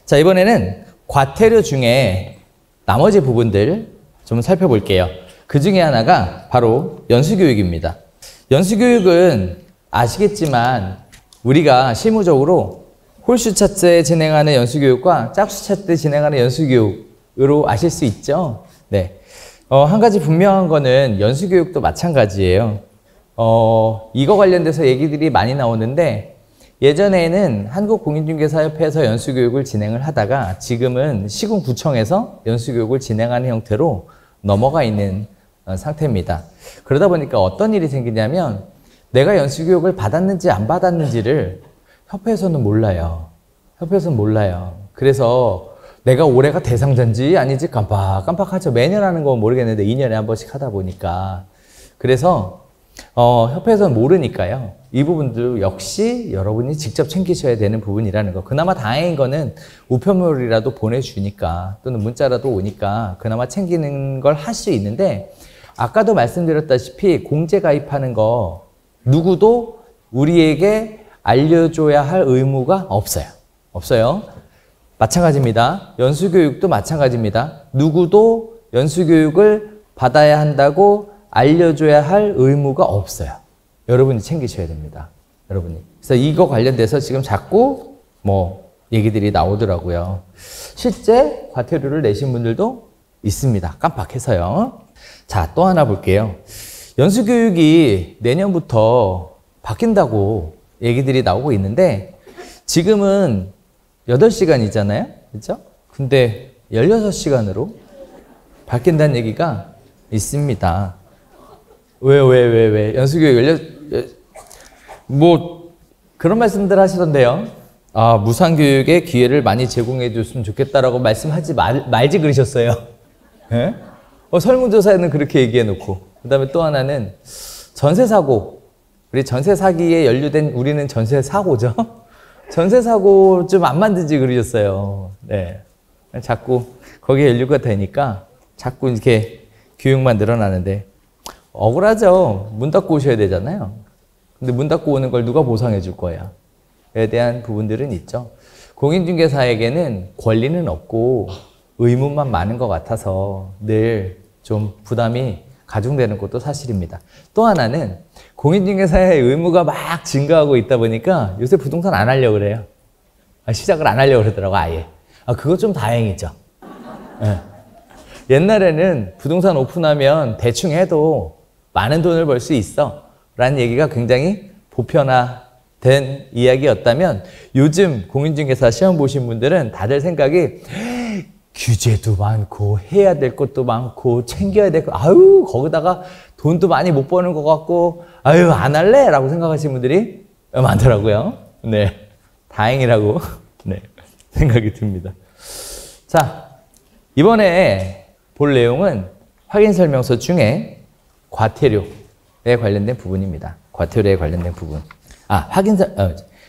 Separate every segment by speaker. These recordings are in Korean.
Speaker 1: 자, 이번에는 과태료 중에 나머지 부분들 좀 살펴볼게요. 그 중에 하나가 바로 연수교육입니다. 연수교육은 아시겠지만 우리가 실무적으로 홀수 차트 진행하는 연수교육과 짝수 차트 진행하는 연수교육으로 아실 수 있죠. 네. 한 가지 분명한 거는 연수교육도 마찬가지예요. 이거 관련돼서 얘기들이 많이 나오는데 예전에는 한국공인중개사협회에서 연수교육을 진행을 하다가 지금은 시군구청에서 연수교육을 진행하는 형태로 넘어가 있는 상태입니다. 그러다 보니까 어떤 일이 생기냐면 내가 연수교육을 받았는지 안 받았는지를 협회에서는 몰라요. 협회에서는 몰라요. 그래서 내가 올해가 대상자인지 아닌지 깜빡하죠. 매년 하는 건 모르겠는데 2년에 한 번씩 하다 보니까. 그래서 협회에서는 모르니까요. 이 부분도 역시 여러분이 직접 챙기셔야 되는 부분이라는 거. 그나마 다행인 거는 우편물이라도 보내주니까 또는 문자라도 오니까 그나마 챙기는 걸 할 수 있는데 아까도 말씀드렸다시피 공제 가입하는 거 누구도 우리에게 알려줘야 할 의무가 없어요. 없어요. 마찬가지입니다. 연수교육도 마찬가지입니다. 누구도 연수교육을 받아야 한다고 알려줘야 할 의무가 없어요. 여러분이 챙기셔야 됩니다. 여러분이. 그래서 이거 관련돼서 지금 자꾸 얘기들이 나오더라고요. 실제 과태료를 내신 분들도 있습니다. 깜빡해서요. 자, 또 하나 볼게요. 연수교육이 내년부터 바뀐다고 얘기들이 나오고 있는데 지금은 8시간이잖아요. 그렇죠? 근데 16시간으로 바뀐다는 얘기가 있습니다. 왜? 연수교육 그런 말씀들 하시던데요. 아, 무상교육에 기회를 많이 제공해 줬으면 좋겠다라고 말씀하지 말지 그러셨어요. 네? 설문조사에는 그렇게 얘기해 놓고. 그 다음에 또 하나는 전세사고. 우리 전세사기에 연루된 우리는 전세사고죠. 전세사고 좀 안 만들지 그러셨어요. 네. 자꾸 거기에 연루가 되니까 자꾸 이렇게 교육만 늘어나는데 억울하죠. 문 닫고 오셔야 되잖아요. 근데 문 닫고 오는 걸 누가 보상해 줄 거야? 에 대한 부분들은 있죠. 공인중개사에게는 권리는 없고 의무만 많은 것 같아서 늘 좀 부담이 가중되는 것도 사실입니다. 또 하나는 공인중개사의 의무가 막 증가하고 있다 보니까 요새 부동산 안 하려고 그래요. 시작을 안 하려고 그러더라고 아예. 그거 좀 다행이죠. 네. 옛날에는 부동산 오픈하면 대충 해도 많은 돈을 벌 수 있어 라는 얘기가 굉장히 보편화된 이야기였다면 요즘 공인중개사 시험 보신 분들은 다들 생각이 규제도 많고 해야 될 것도 많고 챙겨야 될 거 거기다가 돈도 많이 못 버는 것 같고 안 할래? 라고 생각하시는 분들이 많더라고요. 네, 다행이라고 네, 생각이 듭니다. 자, 이번에 볼 내용은 확인설명서 중에 과태료에 관련된 부분입니다. 과태료에 관련된 부분.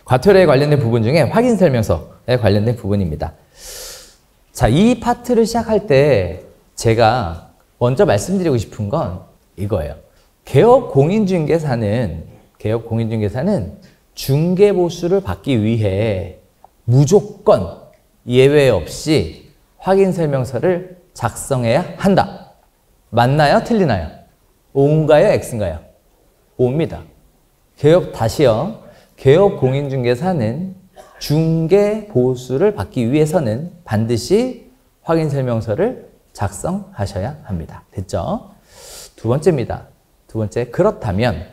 Speaker 1: 과태료에 관련된 부분 중에 확인설명서에 관련된 부분입니다. 자, 이 파트를 시작할 때 제가 먼저 말씀드리고 싶은 건 이거예요. 개업 공인중개사는 중개보수를 받기 위해 무조건 예외 없이 확인설명서를 작성해야 한다. 맞나요? 틀리나요? O인가요? X인가요? O입니다. 개업 공인중개사는 중개보수를 받기 위해서는 반드시 확인설명서를 작성하셔야 합니다. 됐죠? 두 번째입니다. 두 번째, 그렇다면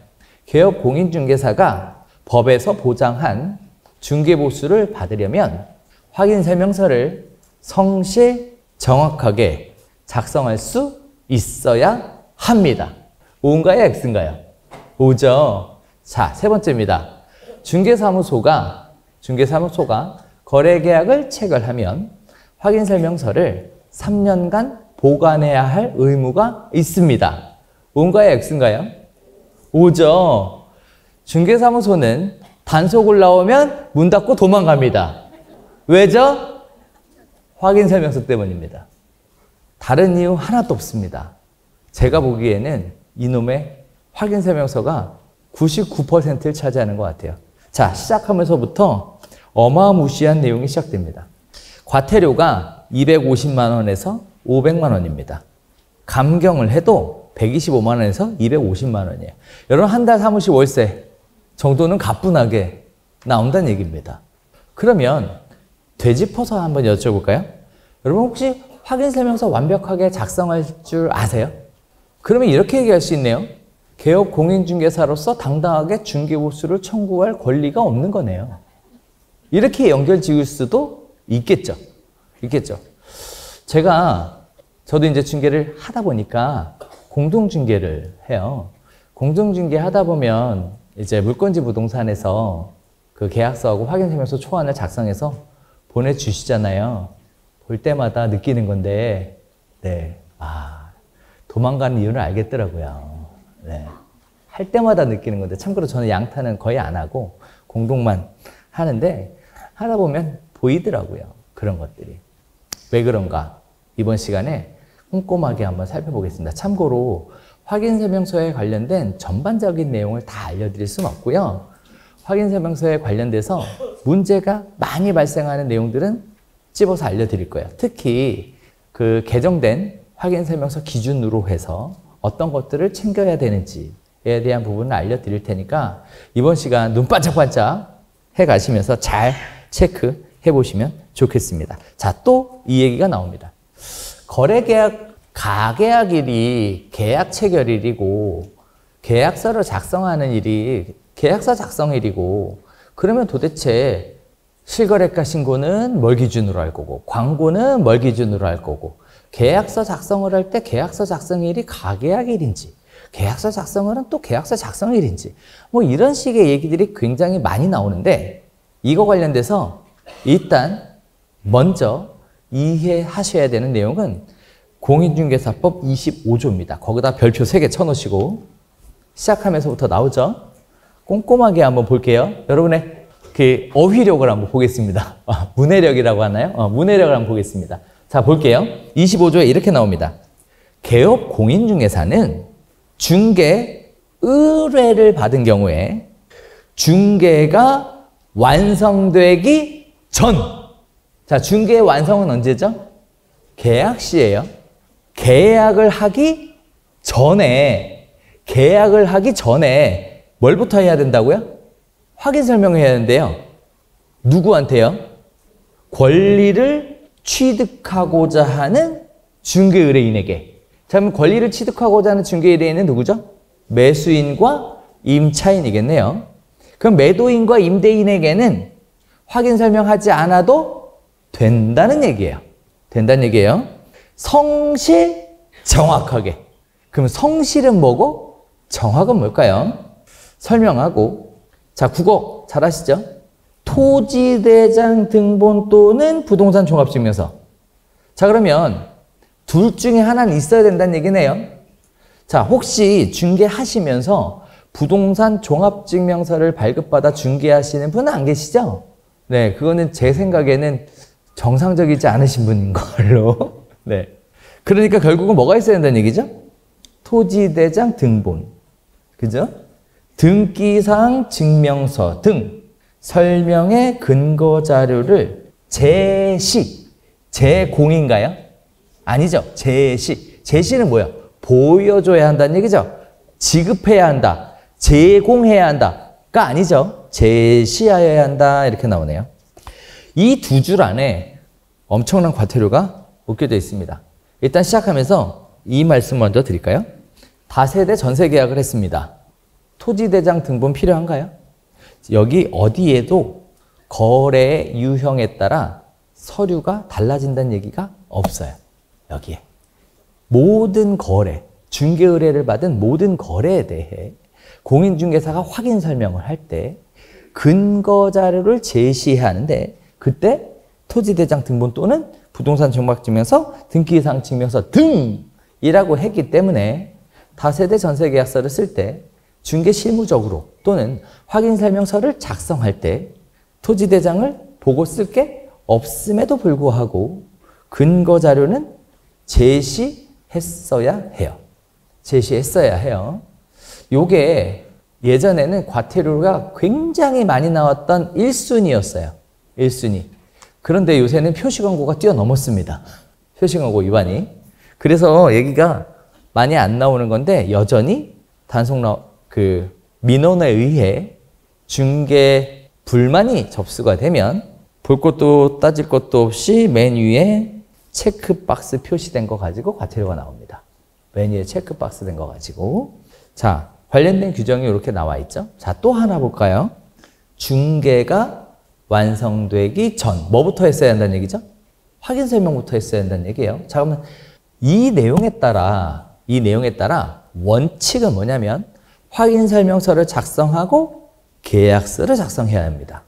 Speaker 1: 개업 공인중개사가 법에서 보장한 중개보수를 받으려면 확인설명서를 성실 정확하게 작성할 수 있어야 합니다. O인가요? X인가요? O죠. 자, 세 번째입니다. 중개사무소가 거래계약을 체결하면 확인설명서를 3년간 보관해야 할 의무가 있습니다. O인가요? X인가요? O죠. 중개사무소는 단속을 나오면 문 닫고 도망갑니다. 왜죠? 확인설명서 때문입니다. 다른 이유 하나도 없습니다. 제가 보기에는 이놈의 확인설명서가 99%를 차지하는 것 같아요. 자, 시작하면서부터 어마무시한 내용이 시작됩니다. 과태료가 250만 원에서 500만 원입니다. 감경을 해도 125만 원에서 250만 원이에요. 여러분 한 달 사무실 월세 정도는 가뿐하게 나온다는 얘기입니다. 그러면 되짚어서 한번 여쭤볼까요? 여러분 혹시 확인설명서 완벽하게 작성할 줄 아세요? 그러면 이렇게 얘기할 수 있네요. 개업 공인중개사로서 당당하게 중개보수를 청구할 권리가 없는 거네요. 이렇게 연결 지을 수도 있겠죠. 저도 이제 중개를 하다 보니까 공동중개를 해요. 공동중개 하다 보면 이제 물건지 부동산에서 그 계약서하고 확인설명서 초안을 작성해서 보내주시잖아요. 볼 때마다 느끼는 건데, 도망가는 이유를 알겠더라고요. 할 때마다 느끼는 건데, 참고로 저는 양타는 거의 안 하고 공동만 하는데, 하다 보면 보이더라고요. 그런 것들이. 왜 그런가? 이번 시간에 꼼꼼하게 한번 살펴보겠습니다. 참고로 확인설명서에 관련된 전반적인 내용을 다 알려드릴 수는 없고요. 확인설명서에 관련돼서 문제가 많이 발생하는 내용들은 찝어서 알려드릴 거예요. 특히 그 개정된 확인설명서 기준으로 해서 어떤 것들을 챙겨야 되는지에 대한 부분을 알려드릴 테니까 이번 시간 눈 반짝반짝 해가시면서 잘 체크해 보시면 좋겠습니다. 자, 또 이 얘기가 나옵니다. 거래계약, 가계약일이 계약 체결일이고 계약서를 작성하는 일이 계약서 작성일이고 그러면 도대체 실거래가 신고는 뭘 기준으로 할 거고 광고는 뭘 기준으로 할 거고 계약서 작성을 할 때 계약서 작성일이 가계약일인지 계약서 작성일은 또 계약서 작성일인지 뭐 이런 식의 얘기들이 굉장히 많이 나오는데 이거 관련돼서 일단 먼저 이해하셔야 되는 내용은 공인중개사법 25조입니다. 거기다 별표 3개 쳐놓으시고 시작하면서부터 나오죠. 꼼꼼하게 한번 볼게요. 여러분의 그 어휘력을 한번 보겠습니다. 문해력이라고 하나요? 문해력을 한번 보겠습니다. 자, 볼게요. 25조에 이렇게 나옵니다. 개업 공인중개사는 중개 의뢰를 받은 경우에 중개가 완성되기 전. 자, 중개의 완성은 언제죠? 계약 시예요. 계약을 하기 전에 뭘부터 해야 된다고요? 확인 설명해야 하는데요. 누구한테요? 권리를 취득하고자 하는 중개 의뢰인에게. 자, 그럼 권리를 취득하고자 하는 중개 의뢰인은 누구죠? 매수인과 임차인이겠네요. 그럼 매도인과 임대인에게는 확인 설명하지 않아도 된다는 얘기예요. 성실 정확하게. 그럼 성실은 뭐고 정확은 뭘까요? 설명하고. 자, 국어 잘 아시죠? 토지대장 등본 또는 부동산 종합증명서. 자, 그러면 둘 중에 하나는 있어야 된다는 얘기네요. 자, 혹시 중개하시면서 부동산 종합증명서를 발급받아 중개하시는 분은 안 계시죠? 네, 그거는 제 생각에는 정상적이지 않으신 분인 걸로. 네. 그러니까 결국은 뭐가 있어야 된다는 얘기죠? 토지대장 등본. 그죠? 등기사항 증명서 등 설명의 근거 자료를 제공인가요? 아니죠. 제시는 뭐야? 보여줘야 한다는 얘기죠. 지급해야 한다. 제공해야 한다가 아니죠. 제시하여야 한다. 이렇게 나오네요. 이 두 줄 안에 엄청난 과태료가 묶여져 있습니다. 일단 시작하면서 이 말씀 먼저 드릴까요? 다세대 전세 계약을 했습니다. 토지대장 등본 필요한가요? 여기 어디에도 거래의 유형에 따라 서류가 달라진다는 얘기가 없어요. 여기에. 모든 거래, 중개 의뢰를 받은 모든 거래에 대해 공인중개사가 확인 설명을 할 때 근거 자료를 제시해야 하는데 그때 토지대장 등본 또는 부동산 종합증명서, 등기사항 증명서 등이라고 했기 때문에 다세대 전세계약서를 쓸 때 중개 실무적으로 또는 확인설명서를 작성할 때 토지대장을 보고 쓸 게 없음에도 불구하고 근거 자료는 제시했어야 해요. 요게 예전에는 과태료가 굉장히 많이 나왔던 1순위였어요. 1순위. 그런데 요새는 표시 광고가 뛰어넘었습니다. 표시 광고 위반이. 그래서 얘기가 많이 안 나오는 건데 여전히 민원에 의해 중개 불만이 접수가 되면 볼 것도 따질 것도 없이 맨 위에 체크박스 표시된 거 가지고 과태료가 나옵니다. 맨 위에 체크박스 된 거 가지고. 자, 관련된 규정이 이렇게 나와 있죠. 자, 또 하나 볼까요? 중개가 완성되기 전 뭐부터 했어야 한다는 얘기죠? 확인 설명부터 했어야 한다는 얘기예요. 자, 그러면 이 내용에 따라 원칙은 뭐냐면 확인 설명서를 작성하고 계약서를 작성해야 합니다.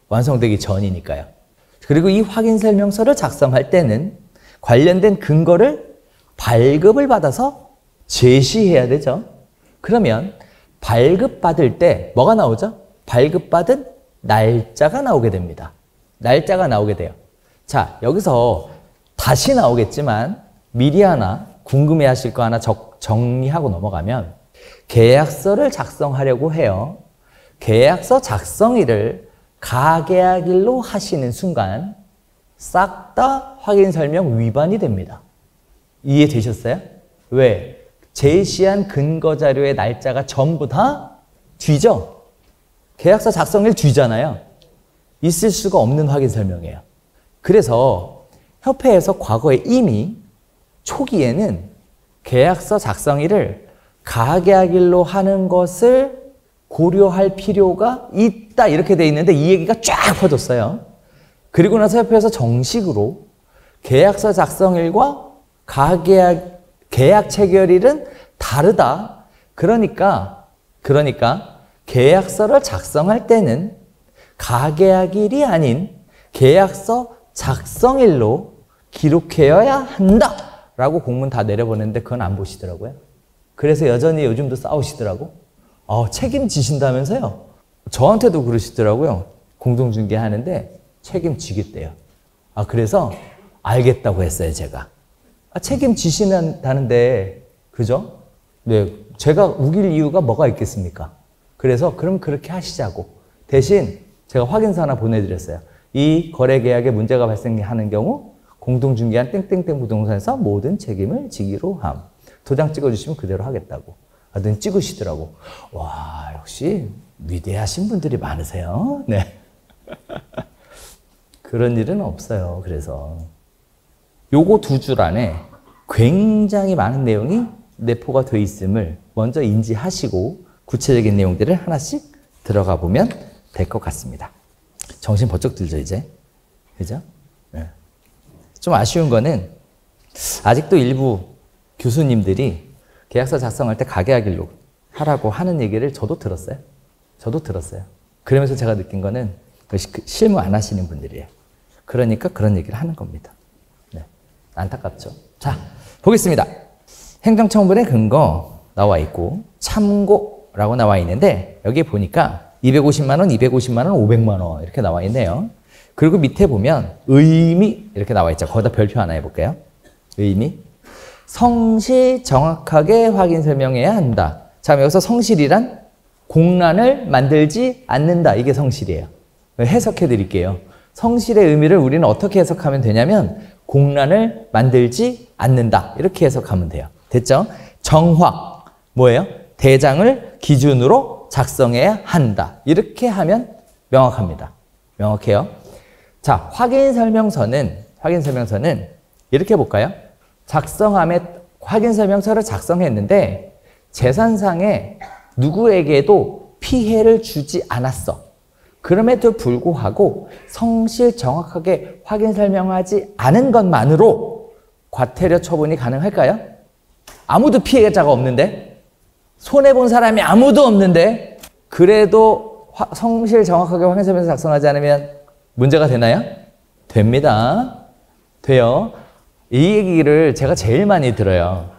Speaker 1: 완성되기 전이니까요. 그리고 이 확인 설명서를 작성할 때는 관련된 근거를 발급을 받아서 제시해야 되죠. 그러면 발급받을 때 뭐가 나오죠? 발급받은 날짜가 나오게 됩니다. 날짜가 나오게 돼요. 자, 여기서 다시 나오겠지만 미리 하나 궁금해 하실 거 하나 정리하고 넘어가면 계약서를 작성하려고 해요. 계약서 작성일을 가계약일로 하시는 순간 싹 다 확인 설명 위반이 됩니다. 이해되셨어요? 왜? 제시한 근거 자료의 날짜가 전부 다 뒤죠? 계약서 작성일 뒤잖아요. 있을 수가 없는 확인 설명이에요. 그래서 협회에서 과거에 이미 초기에는 계약서 작성일을 가계약일로 하는 것을 고려할 필요가 있다 이렇게 돼 있는데 이 얘기가 쫙 퍼졌어요. 그리고 나서 협회에서 정식으로 계약서 작성일과 계약 체결일은 다르다. 그러니까 계약서를 작성할 때는 가계약일이 아닌 계약서 작성일로 기록해야 한다 라고 공문 다 내려보냈는데 그건 안 보시더라고요. 그래서 여전히 요즘도 싸우시더라고. 책임지신다면서요? 저한테도 그러시더라고요. 공동중개 하는데 책임지겠대요. 그래서 알겠다고 했어요, 제가. 책임지신다는데, 그죠? 네, 제가 우길 이유가 뭐가 있겠습니까? 그래서 그럼 그렇게 하시자고. 대신 제가 확인서 하나 보내드렸어요. 이 거래계약에 문제가 발생하는 경우 공동중개한 땡땡땡 부동산에서 모든 책임을 지기로 함. 도장 찍어주시면 그대로 하겠다고. 하더니 찍으시더라고. 와, 역시 위대하신 분들이 많으세요. 네. 그런 일은 없어요. 그래서 요거 두 줄 안에 굉장히 많은 내용이 내포가 돼 있음을 먼저 인지하시고 구체적인 내용들을 하나씩 들어가 보면 될 것 같습니다. 정신 번쩍 들죠, 이제. 그죠? 네. 좀 아쉬운 거는 아직도 일부 교수님들이 계약서 작성할 때 가계약일로 하라고 하는 얘기를 저도 들었어요. 그러면서 제가 느낀 거는 실무 안 하시는 분들이에요. 그러니까 그런 얘기를 하는 겁니다. 네. 안타깝죠. 자, 보겠습니다. 행정처분의 근거 나와 있고 참고라고 나와 있는데 여기 보니까 250만 원, 250만 원, 500만 원 이렇게 나와 있네요. 그리고 밑에 보면 의미 이렇게 나와 있죠. 거기다 별표 하나 해볼게요. 의미. 성실 정확하게 확인 설명해야 한다. 자, 여기서 성실이란 공란을 만들지 않는다. 이게 성실이에요. 해석해 드릴게요. 성실의 의미를 우리는 어떻게 해석하면 되냐면 공란을 만들지 않는다. 이렇게 해석하면 돼요. 됐죠? 정확. 뭐예요? 대장을 기준으로 작성해야 한다. 이렇게 하면 명확합니다. 명확해요. 자, 확인 설명서는 이렇게 볼까요? 확인 설명서를 작성했는데 재산상에 누구에게도 피해를 주지 않았어. 그럼에도 불구하고 성실 정확하게 확인 설명하지 않은 것만으로 과태료 처분이 가능할까요? 아무도 피해자가 없는데, 손해본 사람이 아무도 없는데, 그래도 성실 정확하게 확인 설명서 작성하지 않으면 문제가 되나요? 됩니다. 돼요. 이 얘기를 제가 제일 많이 들어요.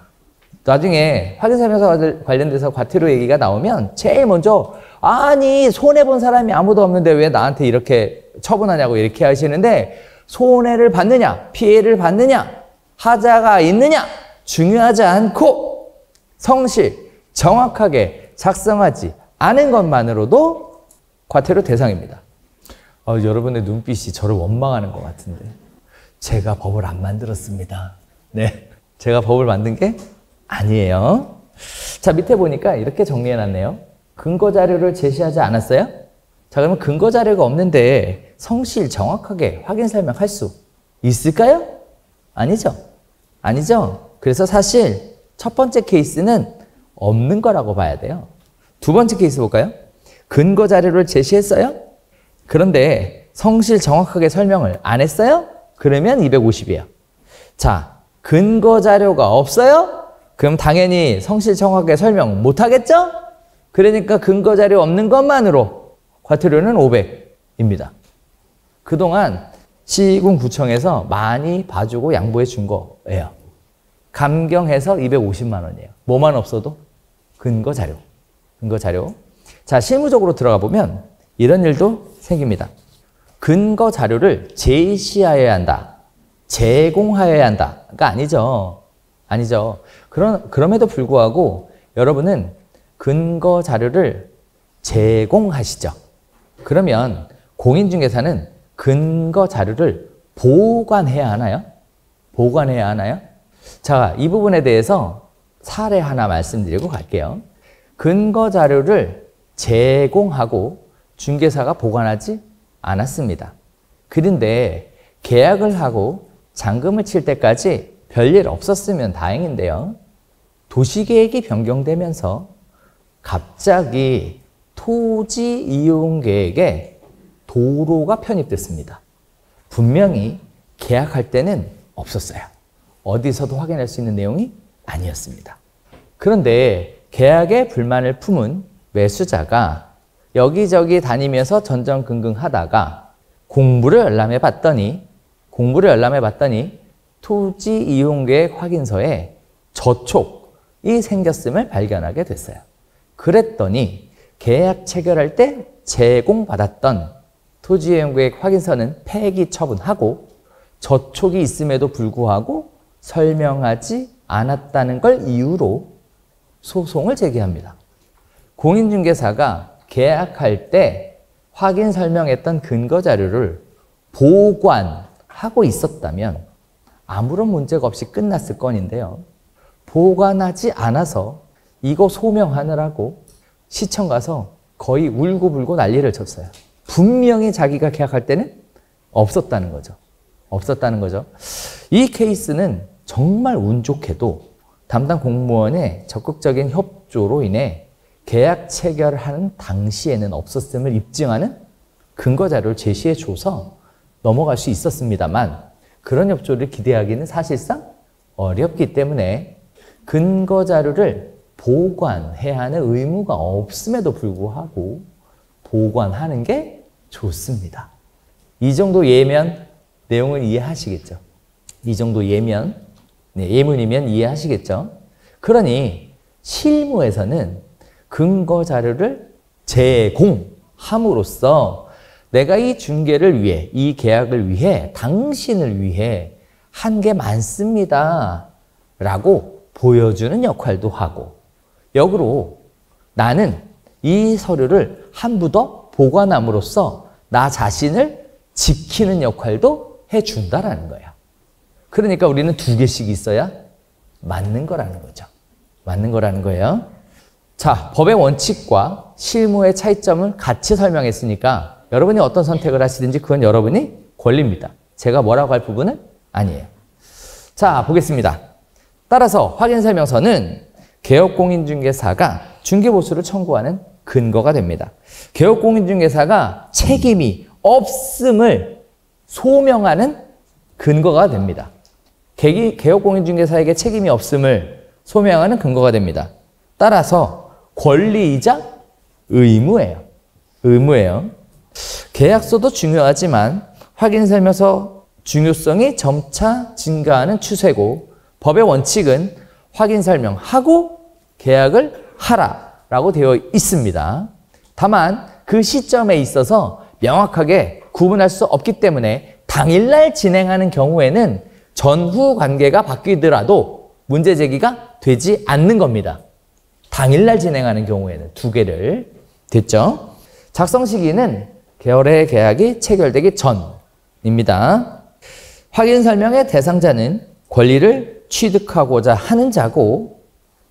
Speaker 1: 나중에 확인 설명서 관련돼서 과태료 얘기가 나오면 제일 먼저 아니 손해본 사람이 아무도 없는데 왜 나한테 이렇게 처분하냐고 이렇게 하시는데 손해를 받느냐 피해를 받느냐 하자가 있느냐 중요하지 않고 성실 정확하게 작성하지 않은 것만으로도 과태료 대상입니다. 여러분의 눈빛이 저를 원망하는 것 같은데. 제가 법을 안 만들었습니다. 네. 제가 법을 만든 게 아니에요. 자, 밑에 보니까 이렇게 정리해놨네요. 근거 자료를 제시하지 않았어요? 자, 그러면 근거 자료가 없는데 성실 정확하게 확인 설명할 수 있을까요? 아니죠. 아니죠. 그래서 사실 첫 번째 케이스는 없는 거라고 봐야 돼요. 두 번째 케이스 볼까요? 근거 자료를 제시했어요? 그런데 성실 정확하게 설명을 안 했어요? 그러면 250이에요. 자, 근거 자료가 없어요? 그럼 당연히 성실 정확하게 설명 못 하겠죠? 그러니까 근거 자료 없는 것만으로 과태료는 500입니다. 그동안 시군구청에서 많이 봐주고 양보해 준 거예요. 감경해서 250만 원이에요. 뭐만 없어도 근거 자료. 근거 자료. 자, 실무적으로 들어가 보면 이런 일도 생깁니다. 근거 자료를 제시하여야 한다. 제공하여야 한다가 아니죠. 아니죠. 그럼에도 불구하고 여러분은 근거 자료를 제공하시죠. 그러면 공인중개사는 근거 자료를 보관해야 하나요? 보관해야 하나요? 자, 이 부분에 대해서 사례 하나 말씀드리고 갈게요. 근거 자료를 제공하고 중개사가 보관하지 않았습니다. 그런데 계약을 하고 잔금을 칠 때까지 별일 없었으면 다행인데요. 도시계획이 변경되면서 갑자기 토지 이용 계획에 도로가 편입됐습니다. 분명히 계약할 때는 없었어요. 어디서도 확인할 수 있는 내용이 아니었습니다. 그런데 계약에 불만을 품은 매수자가 여기저기 다니면서 전전긍긍하다가 공부를 열람해 봤더니 토지 이용계획 확인서에 저촉이 생겼음을 발견하게 됐어요. 그랬더니 계약 체결할 때 제공받았던 토지 이용계획 확인서는 폐기 처분하고 저촉이 있음에도 불구하고 설명하지 않았다는 걸 이유로 소송을 제기합니다. 공인중개사가 계약할 때 확인 설명했던 근거 자료를 보관하고 있었다면 아무런 문제가 없이 끝났을 건인데요. 보관하지 않아서 이거 소명하느라고 시청 가서 거의 울고불고 난리를 쳤어요. 분명히 자기가 계약할 때는 없었다는 거죠. 없었다는 거죠. 이 케이스는 정말 운 좋게도 담당 공무원의 적극적인 협조로 인해 계약 체결하는 당시에는 없었음을 입증하는 근거 자료를 제시해줘서 넘어갈 수 있었습니다만 그런 협조를 기대하기는 사실상 어렵기 때문에 근거 자료를 보관해야 하는 의무가 없음에도 불구하고 보관하는 게 좋습니다. 이 정도 예면 내용을 이해하시겠죠? 이 정도 예면, 예문이면 이해하시겠죠? 그러니 실무에서는 근거 자료를 제공함으로써 내가 이 중개를 위해, 이 계약을 위해, 당신을 위해 한 게 많습니다 라고 보여주는 역할도 하고 역으로 나는 이 서류를 한 부 더 보관함으로써 나 자신을 지키는 역할도 해준다라는 거예요. 그러니까 우리는 2개씩 있어야 맞는 거라는 거죠. 맞는 거라는 거예요. 자, 법의 원칙과 실무의 차이점을 같이 설명했으니까 여러분이 어떤 선택을 하시든지 그건 여러분이 권리입니다. 제가 뭐라고 할 부분은 아니에요. 자, 보겠습니다. 따라서 확인설명서는 개업공인중개사가 중개보수를 청구하는 근거가 됩니다. 개업공인중개사가 책임이 없음을 소명하는 근거가 됩니다. 개업공인중개사에게 책임이 없음을 소명하는 근거가 됩니다. 따라서 권리이자 의무예요. 의무예요. 계약서도 중요하지만 확인설명서 중요성이 점차 증가하는 추세고 법의 원칙은 확인설명하고 계약을 하라라고 되어 있습니다. 다만 그 시점에 있어서 명확하게 구분할 수 없기 때문에 당일날 진행하는 경우에는 전후 관계가 바뀌더라도 문제 제기가 되지 않는 겁니다. 당일날 진행하는 경우에는 2개를 됐죠? 작성 시기는 거래 계약이 체결되기 전입니다. 확인 설명의 대상자는 권리를 취득하고자 하는 자고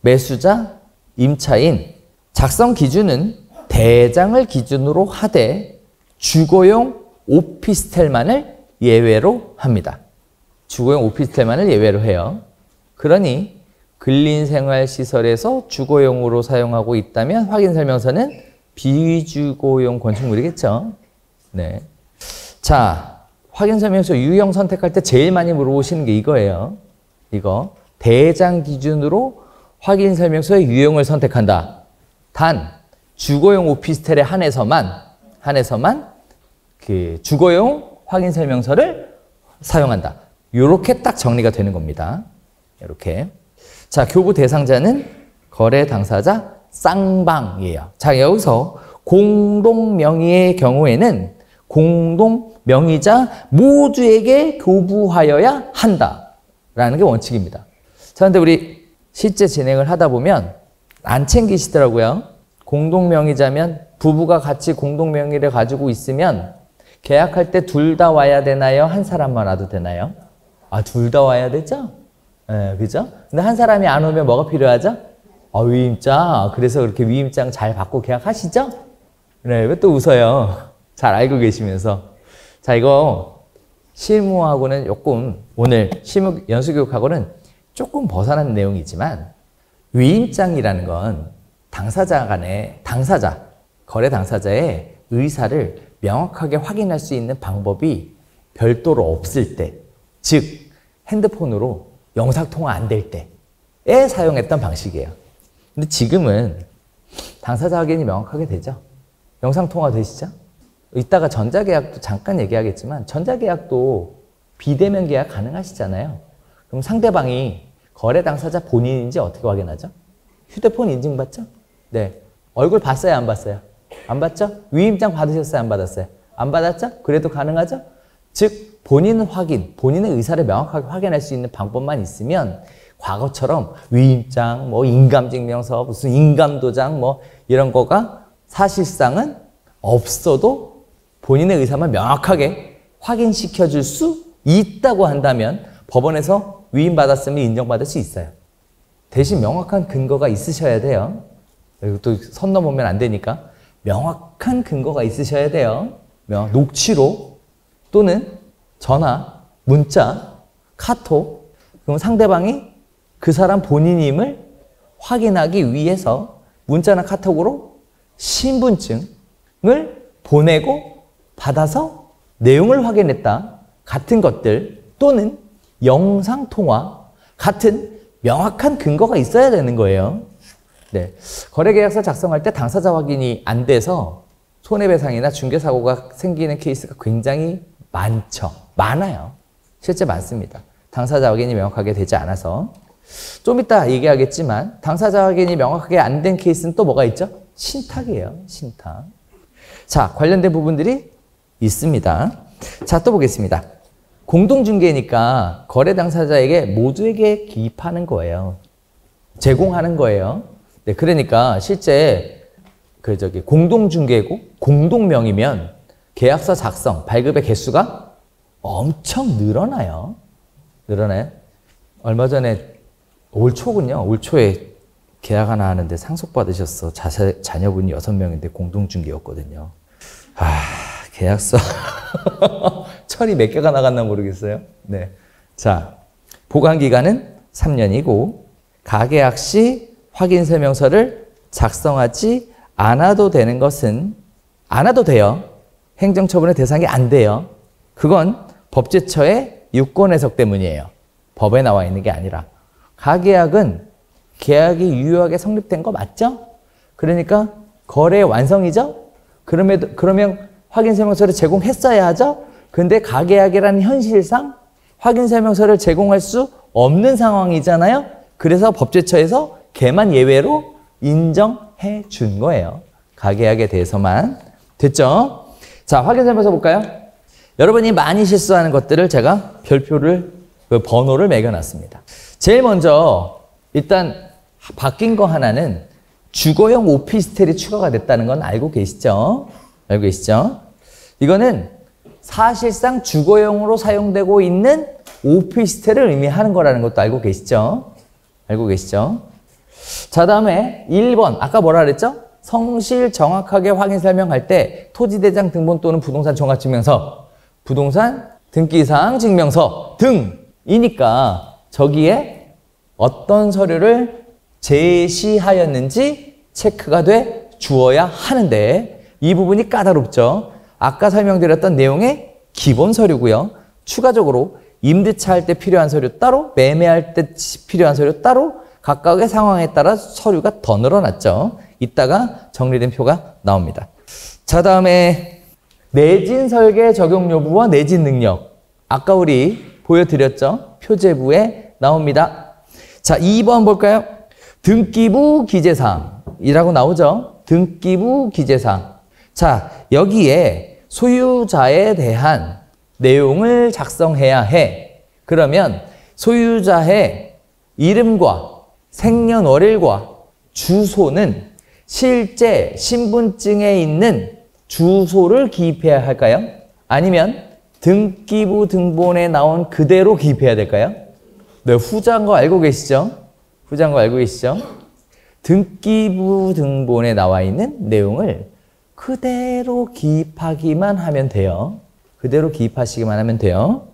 Speaker 1: 매수자, 임차인, 작성 기준은 대장을 기준으로 하되 주거용 오피스텔만을 예외로 합니다. 주거용 오피스텔만을 예외로 해요. 그러니 근린생활시설에서 주거용으로 사용하고 있다면 확인설명서는 비주거용 건축물이겠죠. 네. 자, 확인설명서 유형 선택할 때 제일 많이 물어보시는 게 이거예요. 이거. 대장 기준으로 확인설명서의 유형을 선택한다. 단, 주거용 오피스텔에 한해서만 그 주거용 확인설명서를 사용한다. 이렇게 딱 정리가 되는 겁니다. 이렇게. 자, 교부 대상자는 거래 당사자 쌍방이에요. 자, 여기서 공동명의의 경우에는 공동명의자 모두에게 교부하여야 한다라는 게 원칙입니다. 자, 근데 우리 실제 진행을 하다 보면 안 챙기시더라고요. 공동명의자면 부부가 같이 공동명의를 가지고 있으면 계약할 때 둘 다 와야 되나요? 한 사람만 와도 되나요? 아, 둘 다 와야 되죠? 네, 그죠? 근데 한 사람이 안 오면 뭐가 필요하죠? 위임장. 그래서 그렇게 위임장 잘 받고 계약하시죠? 네, 왜 또 웃어요? 잘 알고 계시면서. 자, 이거 실무하고는 조금, 오늘 실무 연수교육하고는 조금 벗어난 내용이지만 위임장이라는 건 당사자 간의 거래 당사자의 의사를 명확하게 확인할 수 있는 방법이 별도로 없을 때, 즉 핸드폰으로 영상통화 안 될 때에 사용했던 방식이에요. 근데 지금은 당사자 확인이 명확하게 되죠. 영상통화 되시죠? 이따가 전자계약도 잠깐 얘기하겠지만 전자계약도 비대면 계약 가능하시잖아요. 그럼 상대방이 거래 당사자 본인인지 어떻게 확인하죠? 휴대폰 인증받죠? 네. 얼굴 봤어요? 안 봤어요? 안 봤죠? 위임장 받으셨어요? 안 받았어요? 안 받았죠? 그래도 가능하죠? 즉 본인 확인, 본인의 의사를 명확하게 확인할 수 있는 방법만 있으면 과거처럼 위임장, 뭐 인감증명서, 무슨 인감도장 뭐 이런 거가 사실상은 없어도 본인의 의사만 명확하게 확인시켜 줄 수 있다고 한다면 법원에서 위임받았으면 인정받을 수 있어요. 대신 명확한 근거가 있으셔야 돼요. 그리고 또 선 넘으면 안 되니까 명확한 근거가 있으셔야 돼요. 녹취록 또는 전화, 문자, 카톡. 그럼 상대방이 그 사람 본인임을 확인하기 위해서 문자나 카톡으로 신분증을 보내고 받아서 내용을 확인했다. 같은 것들 또는 영상통화 같은 명확한 근거가 있어야 되는 거예요. 네. 거래계약서 작성할 때 당사자 확인이 안 돼서 손해배상이나 중개사고가 생기는 케이스가 굉장히 많아요. 실제 많습니다. 당사자 확인이 명확하게 되지 않아서. 좀 이따 얘기하겠지만 당사자 확인이 명확하게 안 된 케이스는 또 뭐가 있죠? 신탁이에요. 신탁. 자, 관련된 부분들이 있습니다. 자, 또 보겠습니다. 공동중개니까 거래 당사자에게 모두에게 기입하는 거예요. 제공하는 거예요. 네, 그러니까 실제 공동중개고 공동명이면 계약서 작성, 발급의 개수가 엄청 늘어나요. 얼마 전에 올 초군요. 올 초에 계약 하나 하는데 상속받으셨어. 자녀분이 6명인데 공동중개였거든요. 계약서 철이 몇 개가 나갔나 모르겠어요. 네. 자, 보관기간은 3년이고 가계약 시 확인설명서를 작성하지 않아도 되는 것은 않아도 돼요. 행정처분의 대상이 안 돼요. 그건 법제처의 유권 해석 때문이에요. 법에 나와 있는 게 아니라. 가계약은 계약이 유효하게 성립된 거 맞죠? 그러니까 거래 완성이죠? 그러면 확인설명서를 제공했어야 하죠? 근데 가계약이라는 현실상 확인설명서를 제공할 수 없는 상황이잖아요? 그래서 법제처에서 걔만 예외로 인정해 준 거예요. 가계약에 대해서만. 됐죠? 자, 확인설명서 볼까요? 여러분이 많이 실수하는 것들을 제가 번호를 매겨놨습니다. 제일 먼저 일단 바뀐 거 하나는 주거용 오피스텔이 추가가 됐다는 건 알고 계시죠? 이거는 사실상 주거용으로 사용되고 있는 오피스텔을 의미하는 거라는 것도 알고 계시죠? 알고 계시죠? 자, 다음에 1번. 아까 뭐라 그랬죠? 성실 정확하게 확인 설명할 때 토지대장 등본 또는 부동산 종합증명서, 부동산 등기사항 증명서 등이니까 저기에 어떤 서류를 제시하였는지 체크가 돼 주어야 하는데 이 부분이 까다롭죠. 아까 설명드렸던 내용의 기본 서류고요. 추가적으로 임대차 할 때 필요한 서류 따로, 매매할 때 필요한 서류 따로 각각의 상황에 따라 서류가 더 늘어났죠. 이따가 정리된 표가 나옵니다. 자, 다음에 내진 설계 적용 여부와 내진 능력. 아까 우리 보여드렸죠. 표제부에 나옵니다. 자, 2번 볼까요? 등기부 기재사항이라고 나오죠. 등기부 기재사항. 자, 여기에 소유자에 대한 내용을 작성해야 해. 그러면 소유자의 이름과 생년월일과 주소는 실제 신분증에 있는 주소를 기입해야 할까요? 아니면 등기부 등본에 나온 그대로 기입해야 될까요? 네, 후자인 거 알고 계시죠? 후자인 거 알고 계시죠? 등기부 등본에 나와 있는 내용을 그대로 기입하기만 하면 돼요. 그대로 기입하시기만 하면 돼요.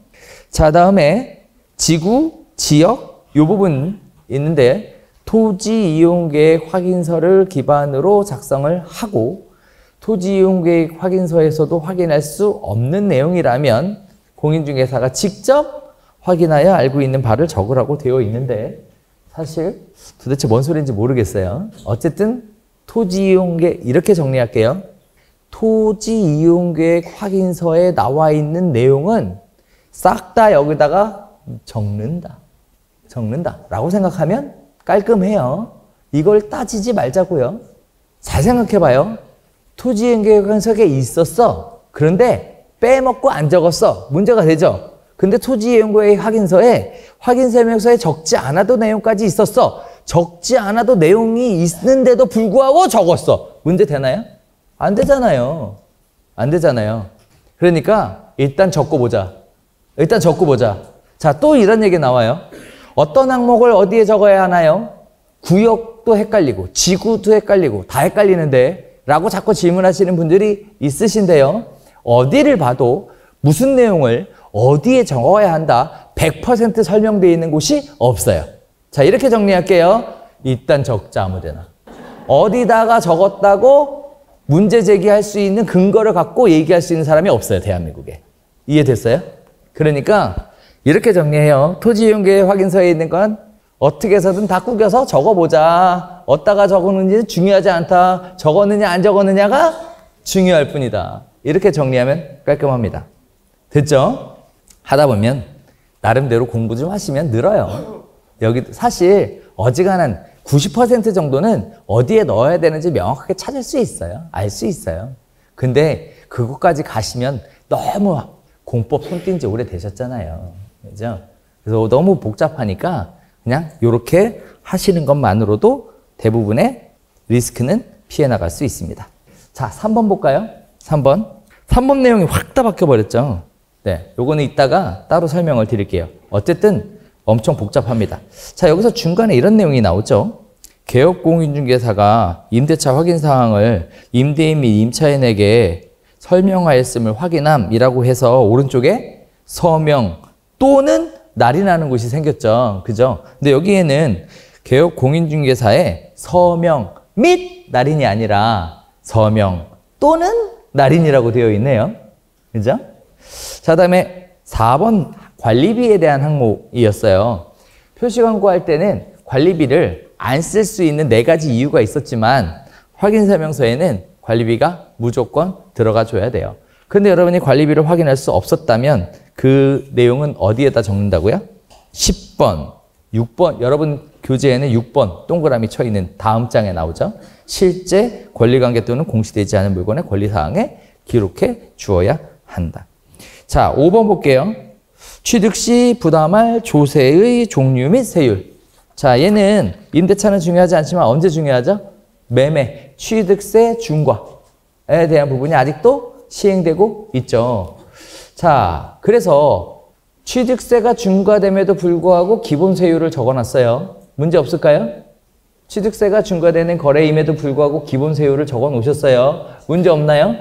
Speaker 1: 자, 다음에 지구, 지역 이 부분 있는데 토지 이용계획 확인서를 기반으로 작성을 하고 토지 이용계획 확인서에서도 확인할 수 없는 내용이라면 공인중개사가 직접 확인하여 알고 있는 바를 적으라고 되어 있는데 사실 도대체 뭔 소리인지 모르겠어요. 어쨌든 토지 이용계획 이렇게 정리할게요. 토지 이용계획 확인서에 나와 있는 내용은 싹 다 여기다가 적는다 라고 생각하면 깔끔해요. 이걸 따지지 말자고요. 잘 생각해봐요. 토지 이용계획 확인서에 있었어. 그런데 빼먹고 안 적었어. 문제가 되죠. 근데 토지 이용계획 확인서에 확인 설명서에 적지 않아도 내용까지 있었어. 적지 않아도 내용이 있는데도 불구하고 적었어. 문제 되나요? 안 되잖아요. 안 되잖아요. 그러니까 일단 적고보자. 자, 또 이런 얘기 나와요. 어떤 항목을 어디에 적어야 하나요? 구역도 헷갈리고 지구도 헷갈리고 다 헷갈리는데 라고 자꾸 질문하시는 분들이 있으신데요. 어디를 봐도 무슨 내용을 어디에 적어야 한다 100% 설명되어 있는 곳이 없어요. 자, 이렇게 정리할게요. 일단 적자 아무데나. 어디다가 적었다고 문제 제기할 수 있는 근거를 갖고 얘기할 수 있는 사람이 없어요. 대한민국에. 이해됐어요? 그러니까 이렇게 정리해요. 토지 이용계획 확인서에 있는 건 어떻게 해서든 다 구겨서 적어보자. 어디다가 적었는지는 중요하지 않다. 적었느냐 안 적었느냐가 중요할 뿐이다. 이렇게 정리하면 깔끔합니다. 됐죠? 하다 보면 나름대로 공부 좀 하시면 늘어요. 여기 사실 어지간한 90% 정도는 어디에 넣어야 되는지 명확하게 찾을 수 있어요. 알 수 있어요. 근데 그것까지 가시면 너무 공법 손뗀 지 오래되셨잖아요. 그죠? 그래서 너무 복잡하니까 그냥 이렇게 하시는 것만으로도 대부분의 리스크는 피해 나갈 수 있습니다. 자, 3번 볼까요? 3번 내용이 확 다 바뀌어버렸죠. 네, 요거는 이따가 따로 설명을 드릴게요. 어쨌든 엄청 복잡합니다. 자, 여기서 중간에 이런 내용이 나오죠. 개업공인중개사가 임대차 확인사항을 임대인 및 임차인에게 설명하였음을 확인함이라고 해서 오른쪽에 서명 또는 날인하는 곳이 생겼죠. 그죠? 근데 여기에는 개업공인중개사의 서명 및 날인이 아니라 서명 또는 날인이라고 되어 있네요. 그죠? 자, 다음에 4번 관리비에 대한 항목이었어요. 표시광고할 때는 관리비를 안 쓸 수 있는 4가지 이유가 있었지만 확인설명서에는 관리비가 무조건 들어가 줘야 돼요. 근데 여러분이 관리비를 확인할 수 없었다면 그 내용은 어디에다 적는다고요? 10번, 6번, 여러분 교재에는 6번 동그라미 쳐 있는 다음 장에 나오죠. 실제 권리관계 또는 공시되지 않은 물건의 권리사항에 기록해 주어야 한다. 자, 5번 볼게요. 취득 시 부담할 조세의 종류 및 세율. 자, 얘는 임대차는 중요하지 않지만 언제 중요하죠? 매매, 취득세 중과에 대한 부분이 아직도 시행되고 있죠. 자, 그래서 취득세가 중과됨에도 불구하고 기본세율을 적어놨어요. 문제 없을까요? 취득세가 중과되는 거래임에도 불구하고 기본세율을 적어 놓으셨어요. 문제 없나요?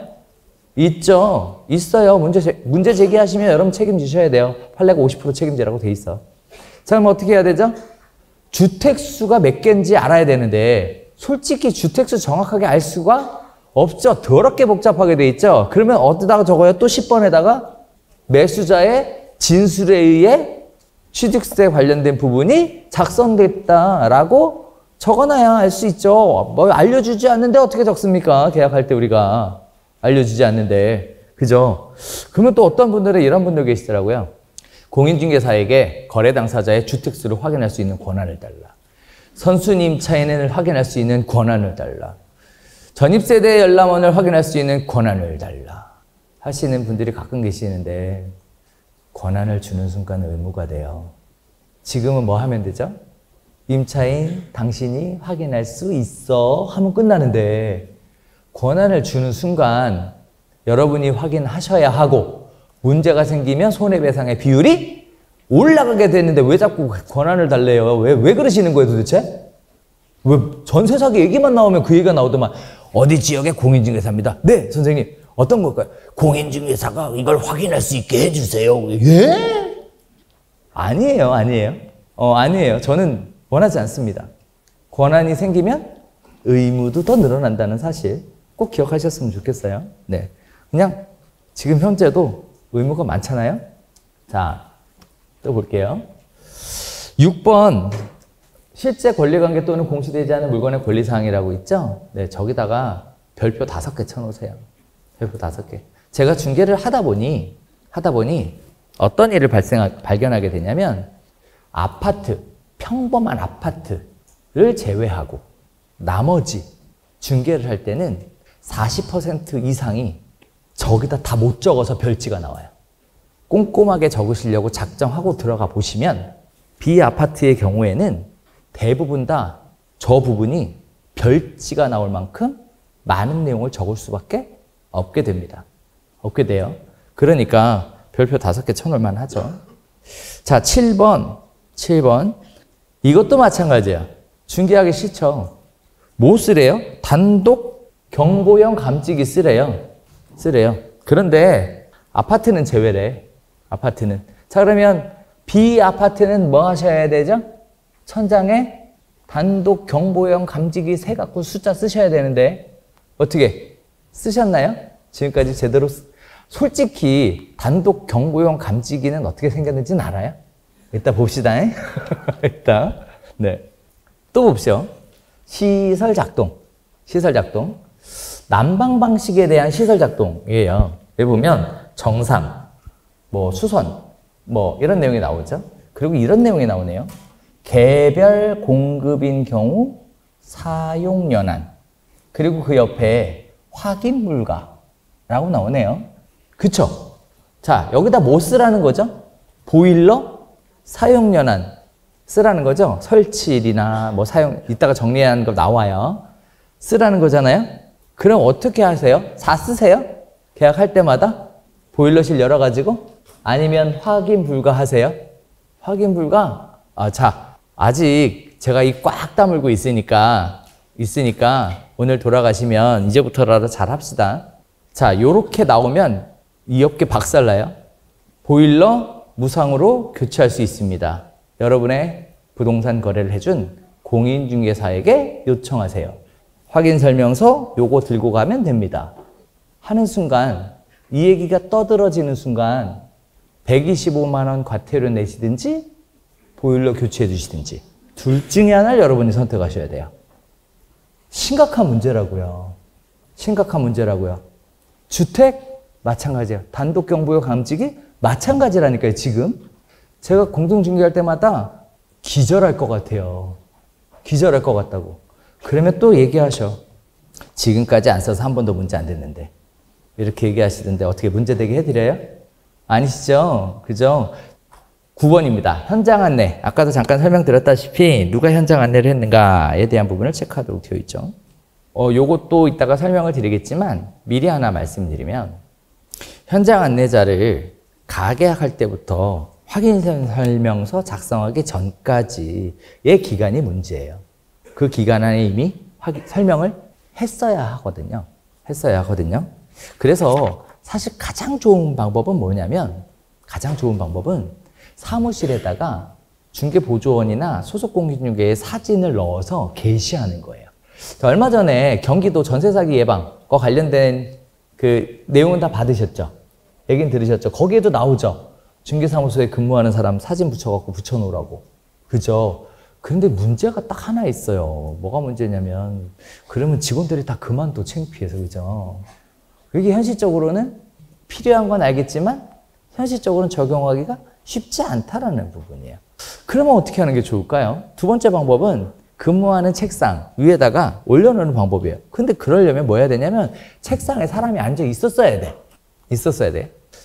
Speaker 1: 있죠. 있어요. 문제 제기하시면 여러분 책임지셔야 돼요. 판례가 50% 책임지라고 돼 있어. 자, 그럼 어떻게 해야 되죠? 주택수가 몇 개인지 알아야 되는데 솔직히 주택수 정확하게 알 수가 없죠. 더럽게 복잡하게 돼 있죠. 그러면 어디다가 적어요? 또 10번에다가 매수자의 진술에 의해 취득세 관련된 부분이 작성됐다라고 적어놔야 알 수 있죠. 뭐 알려주지 않는데 어떻게 적습니까? 계약할 때 우리가 알려주지 않는데. 그죠? 그러면 또 어떤 분들은 이런 분들 계시더라고요. 공인중개사에게 거래 당사자의 주택수를 확인할 수 있는 권한을 달라. 선순임차인을 확인할 수 있는 권한을 달라. 전입세대 열람원을 확인할 수 있는 권한을 달라. 하시는 분들이 가끔 계시는데 권한을 주는 순간 의무가 돼요. 지금은 뭐 하면 되죠? 임차인 당신이 확인할 수 있어 하면 끝나는데 권한을 주는 순간 여러분이 확인하셔야 하고 문제가 생기면 손해배상의 비율이 올라가게 되는데 왜 자꾸 권한을 달래요? 왜 그러시는 거예요 도대체? 왜 전세 사기 얘기만 나오면 그 얘기가 나오더만 어디 지역의 공인중개사입니다. 네 선생님 어떤 걸까요? 공인중개사가 이걸 확인할 수 있게 해주세요. 예? 아니에요. 아니에요. 저는 원하지 않습니다. 권한이 생기면 의무도 더 늘어난다는 사실 꼭 기억하셨으면 좋겠어요. 네, 그냥 지금 현재도 의무가 많잖아요. 자, 또 볼게요. 6번 실제 권리관계 또는 공시되지 않은 물건의 권리사항이라고 있죠. 네, 저기다가 별표 5개 쳐놓으세요. 별표 5개. 제가 중개를 하다 보니 어떤 일을 발견하게 되냐면 아파트, 평범한 아파트를 제외하고 나머지 중개를 할 때는 40% 이상이 저기다 다 못 적어서 별지가 나와요. 꼼꼼하게 적으시려고 작정하고 들어가 보시면 비아파트의 경우에는 대부분 다 저 부분이 별지가 나올 만큼 많은 내용을 적을 수밖에 없게 됩니다. 없게 돼요. 그러니까 별표 5개 쳐놓을만 하죠. 자, 7번. 이것도 마찬가지야. 중개하기 싫죠. 뭐 쓰래요? 단독 경보형 감지기 쓰래요. 그런데 아파트는 제외래. 아파트는. 자, 그러면 비아파트는 뭐 하셔야 되죠? 천장에 단독 경보형 감지기 세 갖고 숫자 쓰셔야 되는데 어떻게 쓰셨나요? 지금까지 제대로 솔직히 단독 경보형 감지기는 어떻게 생겼는지는 알아요? 이따 봅시다. 이따. 네. 또 봅시오. 시설 작동. 난방 방식에 대한 시설 작동이에요. 여기 보면 정상, 뭐 수선, 뭐 이런 내용이 나오죠. 그리고 이런 내용이 나오네요. 개별 공급인 경우 사용 연한. 그리고 그 옆에 확인 불가라고 나오네요. 그쵸? 자, 여기다 뭐 쓰라는 거죠? 보일러 사용 연한 쓰라는 거죠. 설치일이나 뭐 사용, 이따가 정리한 거 나와요. 쓰라는 거잖아요. 그럼 어떻게 하세요? 다 쓰세요? 계약할 때마다? 보일러실 열어가지고? 아니면 확인 불가 하세요? 확인 불가? 자, 아직 제가 이 꽉 다물고 있으니까 오늘 돌아가시면 이제부터라도 잘 합시다. 자, 요렇게 나오면 이 업계 박살나요. 보일러 무상으로 교체할 수 있습니다. 여러분의 부동산 거래를 해준 공인중개사에게 요청하세요. 확인 설명서 요거 들고 가면 됩니다. 하는 순간 이 얘기가 떠들어지는 순간 125만 원 과태료 내시든지 보일러 교체해 주시든지 둘 중에 하나를 여러분이 선택하셔야 돼요. 심각한 문제라고요. 주택 마찬가지예요. 단독 경보형 감지기 마찬가지라니까요. 지금 제가 공동중개할 때마다 기절할 것 같아요. 기절할 것 같다고. 그러면 또 얘기하셔. 지금까지 안 써서 한 번도 문제 안 됐는데. 이렇게 얘기하시던데 어떻게 문제되게 해드려요? 아니시죠? 그죠? 9번입니다. 현장 안내. 아까도 잠깐 설명드렸다시피 누가 현장 안내를 했는가에 대한 부분을 체크하도록 되어 있죠. 요것도 이따가 설명을 드리겠지만 미리 하나 말씀드리면 현장 안내자를 가계약할 때부터 확인 설명서 작성하기 전까지의 기간이 문제예요. 그 기간 안에 이미 설명을 했어야 하거든요. 그래서 사실 가장 좋은 방법은 뭐냐면, 사무실에다가 중개보조원이나 소속공인중개의 사진을 넣어서 게시하는 거예요. 얼마 전에 경기도 전세사기 예방과 관련된 그 내용은 다 받으셨죠? 얘기는 들으셨죠? 거기에도 나오죠? 중개사무소에 근무하는 사람 사진 붙여갖고 붙여놓으라고. 그죠? 그런데 문제가 딱 하나 있어요. 뭐가 문제냐면, 그러면 직원들이 다 그만둬, 창피해서. 그죠? 그게 현실적으로는 필요한 건 알겠지만, 현실적으로는 적용하기가 쉽지 않다라는 부분이에요. 그러면 어떻게 하는 게 좋을까요? 두 번째 방법은 근무하는 책상 위에다가 올려놓는 방법이에요. 근데 그러려면 뭐 해야 되냐면, 책상에 사람이 앉아 있었어야 돼.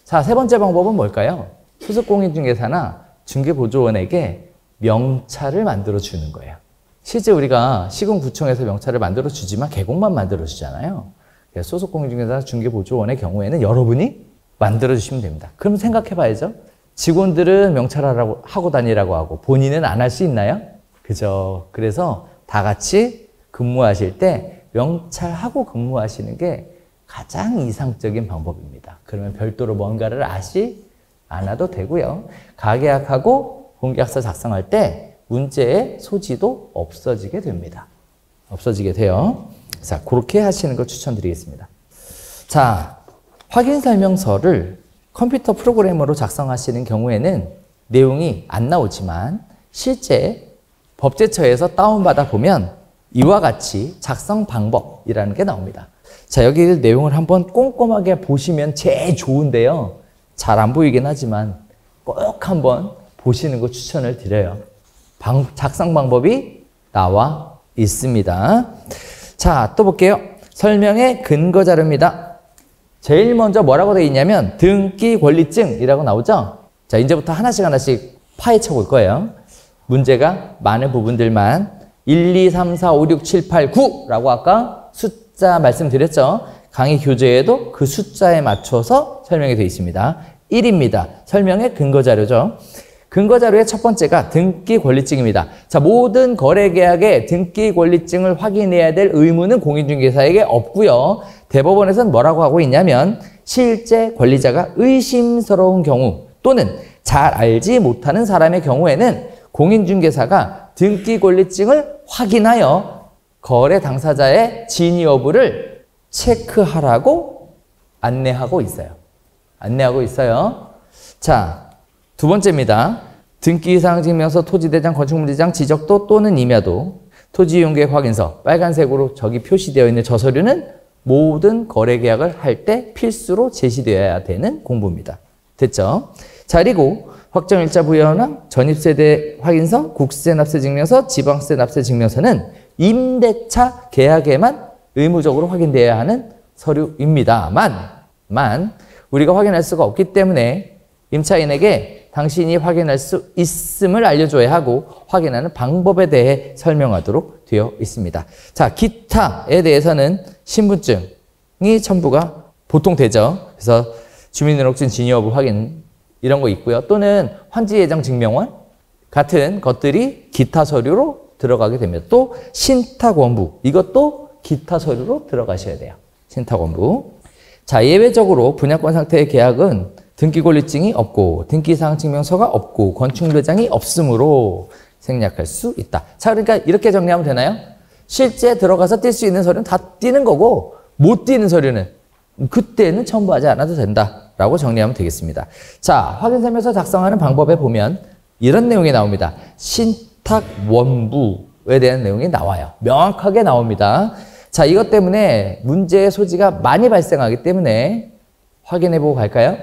Speaker 1: 자, 세 번째 방법은 뭘까요? 소속공인중개사나 중개보조원에게 명찰을 만들어 주는 거예요. 실제 우리가 시군구청에서 명찰을 만들어 주지만 계곡만 만들어 주잖아요. 그래서 소속공인중개사 중개보조원의 경우에는 여러분이 만들어 주시면 됩니다. 그럼 생각해 봐야죠. 직원들은 명찰하고 다니라고 하고 본인은 안 할 수 있나요? 그죠? 그래서 다 같이 근무하실 때 명찰하고 근무하시는 게 가장 이상적인 방법입니다. 그러면 별도로 뭔가를 아시 않아도 되고요. 가계약하고 공계약서 작성할 때 문제의 소지도 없어지게 됩니다. 없어지게 돼요. 자, 그렇게 하시는 걸 추천드리겠습니다. 자, 확인 설명서를 컴퓨터 프로그램으로 작성하시는 경우에는 내용이 안 나오지만 실제 법제처에서 다운받아 보면 이와 같이 작성 방법이라는 게 나옵니다. 자, 여기 내용을 한번 꼼꼼하게 보시면 제일 좋은데요. 잘 안 보이긴 하지만 꼭 한번 보시는 거 추천을 드려요. 작성 방법이 나와 있습니다. 자, 또 볼게요. 설명의 근거 자료입니다. 제일 먼저 뭐라고 되어 있냐면 등기 권리증이라고 나오죠? 자, 이제부터 하나씩 파헤쳐 볼 거예요. 문제가 많은 부분들만 1, 2, 3, 4, 5, 6, 7, 8, 9라고 아까 숫자 말씀드렸죠? 강의 교재에도 그 숫자에 맞춰서 설명이 되어 있습니다. 1입니다. 설명의 근거 자료죠. 근거 자료의 첫 번째가 등기 권리증입니다. 자, 모든 거래 계약의 등기 권리증을 확인해야 될 의무는 공인중개사에게 없고요. 대법원에서는 뭐라고 하고 있냐면 실제 권리자가 의심스러운 경우 또는 잘 알지 못하는 사람의 경우에는 공인중개사가 등기 권리증을 확인하여 거래 당사자의 진위 여부를 체크하라고 안내하고 있어요. 자, 두 번째입니다. 등기이사항증명서, 토지대장, 건축물대장, 지적도 또는 임야도, 토지이용계획 확인서, 빨간색으로 저기 표시되어 있는 저 서류는 모든 거래계약을 할 때 필수로 제시되어야 되는 공부입니다. 됐죠? 자, 그리고 확정일자 부여현황, 전입세대 확인서, 국세 납세 증명서, 지방세 납세 증명서는 임대차 계약에만 의무적으로 확인되어야 하는 서류입니다만 우리가 확인할 수가 없기 때문에 임차인에게 당신이 확인할 수 있음을 알려줘야 하고 확인하는 방법에 대해 설명하도록 되어 있습니다. 자, 기타에 대해서는 신분증이 첨부가 보통 되죠. 그래서 주민등록증 진위 여부 확인 이런 거 있고요. 또는 환지예정 증명원 같은 것들이 기타 서류로 들어가게 됩니다. 또 신탁원부 이것도 기타 서류로 들어가셔야 돼요. 신탁원부. 자, 예외적으로 분양권 상태의 계약은 등기권리증이 없고 등기이사항증명서가 없고 건축물대장이 없으므로 생략할 수 있다. 자, 그러니까 이렇게 정리하면 되나요? 실제 들어가서 뛸 수 있는 서류는 다 띄는 거고 못 띄는 서류는 그때는 첨부하지 않아도 된다라고 정리하면 되겠습니다. 자, 확인설명서 작성하는 방법에 보면 이런 내용이 나옵니다. 신탁원부에 대한 내용이 나와요. 명확하게 나옵니다. 자, 이것 때문에 문제의 소지가 많이 발생하기 때문에 확인해보고 갈까요?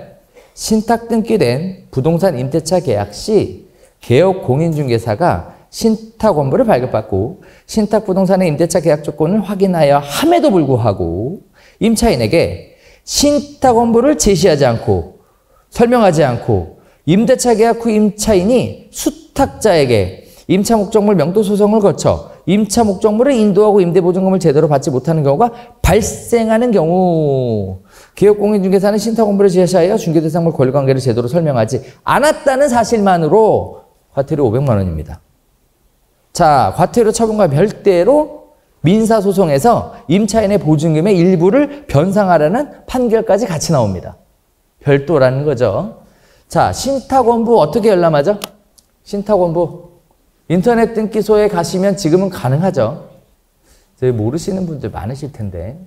Speaker 1: 신탁 등기된 부동산 임대차 계약 시 개업 공인중개사가 신탁원부를 발급받고 신탁 부동산의 임대차 계약 조건을 확인하여 함에도 불구하고 임차인에게 신탁원부를 제시하지 않고 설명하지 않고 임대차 계약 후 임차인이 수탁자에게 임차 목적물 명도 소송을 거쳐 임차 목적물을 인도하고 임대보증금을 제대로 받지 못하는 경우가 발생하는 경우 개업공인중개사는 신탁원부를 제시하여 중개대상물 권리관계를 제대로 설명하지 않았다는 사실만으로 과태료 500만 원입니다. 자, 과태료 처분과 별개로 민사소송에서 임차인의 보증금의 일부를 변상하라는 판결까지 같이 나옵니다. 별도라는 거죠. 자, 신탁원부 어떻게 열람하죠? 신탁원부 인터넷 등기소에 가시면 지금은 가능하죠. 저희 모르시는 분들 많으실 텐데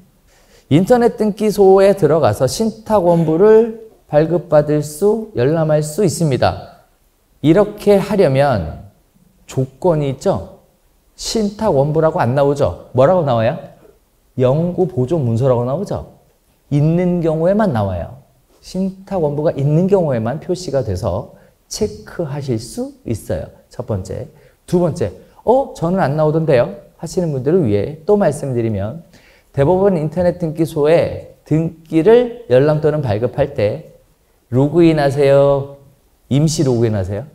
Speaker 1: 인터넷 등기소에 들어가서 신탁원부를 발급받을 수, 열람할 수 있습니다. 이렇게 하려면 조건이 있죠. 신탁원부라고 안 나오죠. 뭐라고 나와요? 영구보존문서라고 나오죠. 있는 경우에만 나와요. 신탁원부가 있는 경우에만 표시가 돼서 체크하실 수 있어요. 첫 번째. 두 번째, 저는 안 나오던데요? 하시는 분들을 위해 또 말씀드리면 대법원 인터넷 등기소에 등기를 열람 또는 발급할 때 로그인 하세요? 임시 로그인 하세요?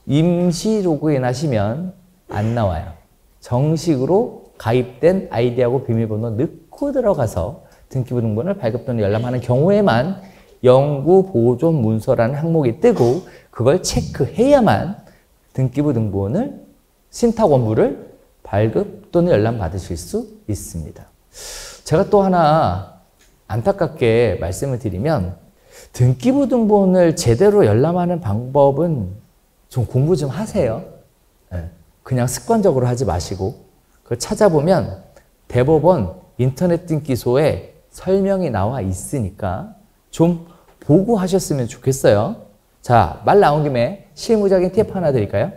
Speaker 1: 임시 로그인 하시면 안 나와요. 정식으로 가입된 아이디하고 비밀번호 넣고 들어가서 등기부 등본을 발급 또는 열람하는 경우에만 영구보존문서라는 항목이 뜨고 그걸 체크해야만 등기부 등본을 신탁원부를 발급 또는 열람 받으실 수 있습니다. 제가 또 하나 안타깝게 말씀을 드리면 등기부 등본을 제대로 열람하는 방법은 좀 공부 좀 하세요. 그냥 습관적으로 하지 마시고 그걸 찾아보면 대법원 인터넷 등기소에 설명이 나와 있으니까 좀 보고 하셨으면 좋겠어요. 자, 말 나온 김에 실무적인 팁 하나 드릴까요?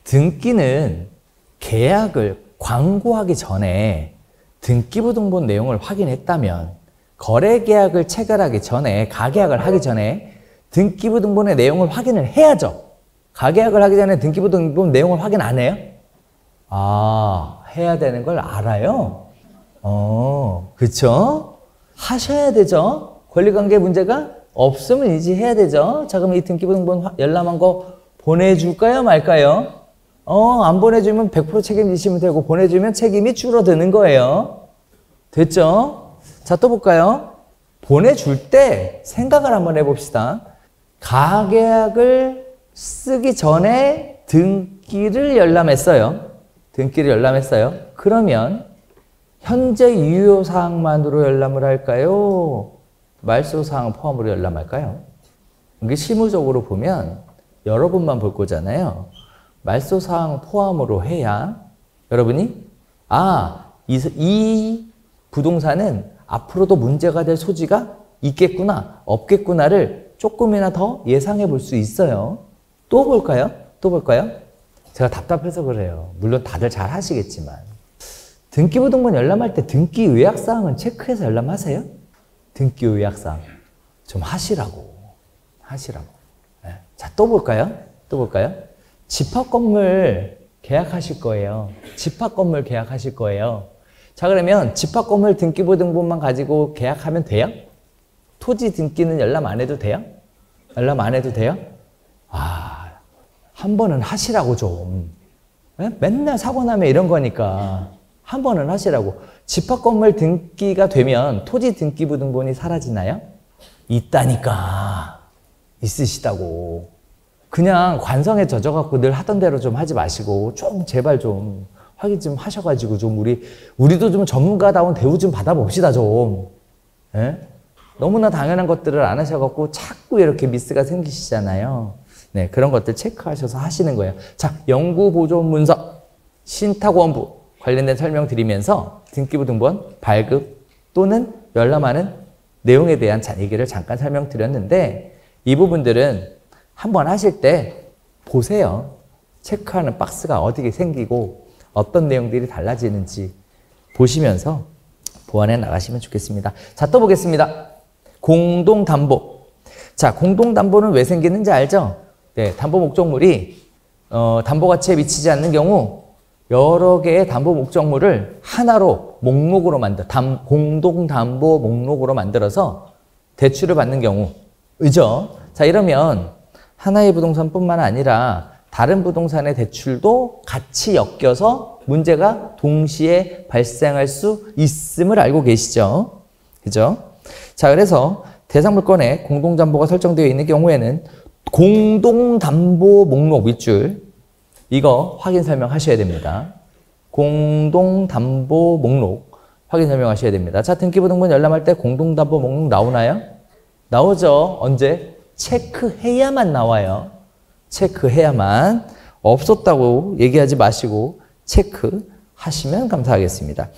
Speaker 1: 등기는 계약을 광고하기 전에 등기부 등본 내용을 확인했다면 거래계약을 체결하기 전에 가계약을 하기 전에 등기부 등본의 내용을 확인을 해야죠. 가계약을 하기 전에 등기부 등본 내용을 확인 안 해요? 아, 해야 되는 걸 알아요? 그쵸? 하셔야 되죠. 권리관계 문제가 없으면 이제 해야 되죠. 자, 그럼 이 등기부 등본 열람한 거 보내줄까요? 말까요? 안 보내주면 100% 책임지시면 되고 보내주면 책임이 줄어드는 거예요. 됐죠? 자, 또 볼까요? 보내줄 때 생각을 한번 해봅시다. 가계약을 쓰기 전에 등기를 열람했어요. 등기를 열람했어요. 그러면 현재 유효사항만으로 열람을 할까요? 말소사항 포함으로 열람할까요? 이게 실무적으로 보면 여러분만 볼 거잖아요. 말소사항 포함으로 해야 여러분이 이 부동산은 앞으로도 문제가 될 소지가 있겠구나, 없겠구나를 조금이나 더 예상해 볼 수 있어요. 또 볼까요? 또 볼까요? 제가 답답해서 그래요. 물론 다들 잘 하시겠지만 등기부 등본 열람할 때 등기 의약사항은 체크해서 열람하세요? 등기 의약사항 좀 하시라고. 네. 자, 또 볼까요? 또 볼까요? 집합건물 계약하실 거예요. 집합건물 계약하실 거예요. 자, 그러면 집합건물 등기부 등본만 가지고 계약하면 돼요? 토지 등기는 열람 안 해도 돼요? 열람 안 해도 돼요? 한 번은 하시라고 좀. 네? 맨날 사고 나면 이런 거니까 한 번은 하시라고. 집합건물 등기가 되면 토지 등기부 등본이 사라지나요? 있다니까. 있으시다고. 그냥 관성에 젖어갖고 늘 하던 대로 좀 하지 마시고 좀 제발 좀 확인 좀 하셔가지고 좀 우리도 좀 전문가다운 대우 좀 받아봅시다 좀. 예? 너무나 당연한 것들을 안 하셔갖고 자꾸 이렇게 미스가 생기시잖아요. 네, 그런 것들 체크하셔서 하시는 거예요. 자, 영구보존문서, 신탁원부 관련된 설명 드리면서 등기부 등본 발급 또는 열람하는 내용에 대한 얘기를 잠깐 설명드렸는데 이 부분들은 한번 하실 때 보세요. 체크하는 박스가 어떻게 생기고 어떤 내용들이 달라지는지 보시면서 보완해 나가시면 좋겠습니다. 자, 또 보겠습니다. 공동담보. 자, 공동담보는 왜 생기는지 알죠? 네, 담보 목적물이 담보가치에 미치지 않는 경우 여러 개의 담보 목적물을 하나로 목록으로 공동담보 목록으로 만들어서 대출을 받는 경우, 그죠? 자, 이러면 하나의 부동산뿐만 아니라 다른 부동산의 대출도 같이 엮여서 문제가 동시에 발생할 수 있음을 알고 계시죠? 그죠? 자, 그래서 대상물건에 공동담보가 설정되어 있는 경우에는 공동담보 목록 밑줄 이거 확인 설명하셔야 됩니다. 공동담보 목록 확인 설명하셔야 됩니다. 자, 등기부등본 열람할 때 공동담보 목록 나오나요? 나오죠. 언제? 체크해야만 나와요. 체크해야만. 없었다고 얘기하지 마시고 체크하시면 감사하겠습니다.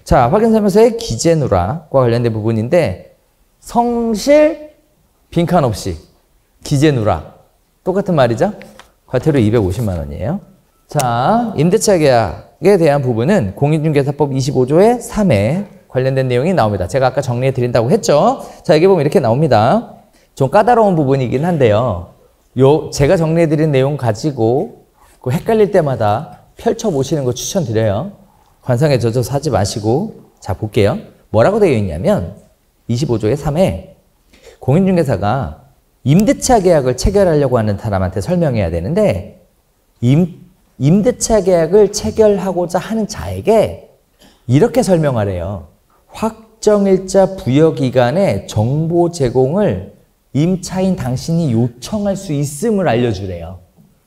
Speaker 1: 자, 확인설명서의 기재누락과 관련된 부분인데 성실 빈칸 없이 기재누락 똑같은 말이죠. 과태료 250만 원이에요. 자, 임대차 계약에 대한 부분은 공인중개사법 25조의 3에 관련된 내용이 나옵니다. 제가 아까 정리해 드린다고 했죠. 자, 여기 보면 이렇게 나옵니다. 좀 까다로운 부분이긴 한데요. 제가 정리해 드린 내용 가지고 헷갈릴 때마다 펼쳐 보시는 거 추천드려요. 관상에 젖어서 하지 마시고. 자, 볼게요. 뭐라고 되어 있냐면 25조의 3에 공인중개사가 임대차 계약을 체결하려고 하는 사람한테 설명해야 되는데 임대차 계약을 체결하고자 하는 자에게 이렇게 설명하래요. 확정일자 부여기간에 정보 제공을 임차인 당신이 요청할 수 있음을 알려주래요.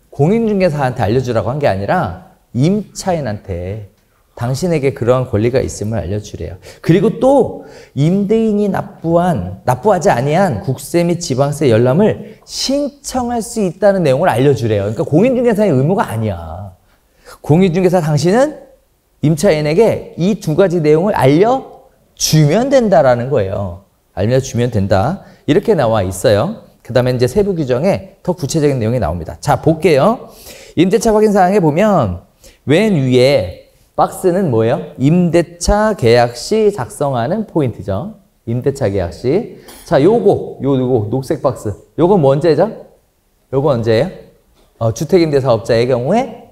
Speaker 1: 공인중개사한테 알려주라고 한 게 아니라 임차인한테 당신에게 그러한 권리가 있음을 알려주래요. 그리고 또 임대인이 납부하지 아니한 국세 및 지방세 열람을 신청할 수 있다는 내용을 알려주래요. 그러니까 공인중개사의 의무가 아니야. 공인중개사 당신은 임차인에게 이 두 가지 내용을 알려주면 된다라는 거예요. 알려주면 된다. 이렇게 나와 있어요. 그 다음에 이제 세부 규정에 더 구체적인 내용이 나옵니다. 자, 볼게요. 임대차 확인사항에 보면 맨 위에 박스는 뭐예요? 임대차 계약 시 작성하는 포인트죠. 임대차 계약 시. 자, 요거 녹색 박스. 요거 뭐 언제죠? 요거 언제예요? 주택임대사업자의 경우에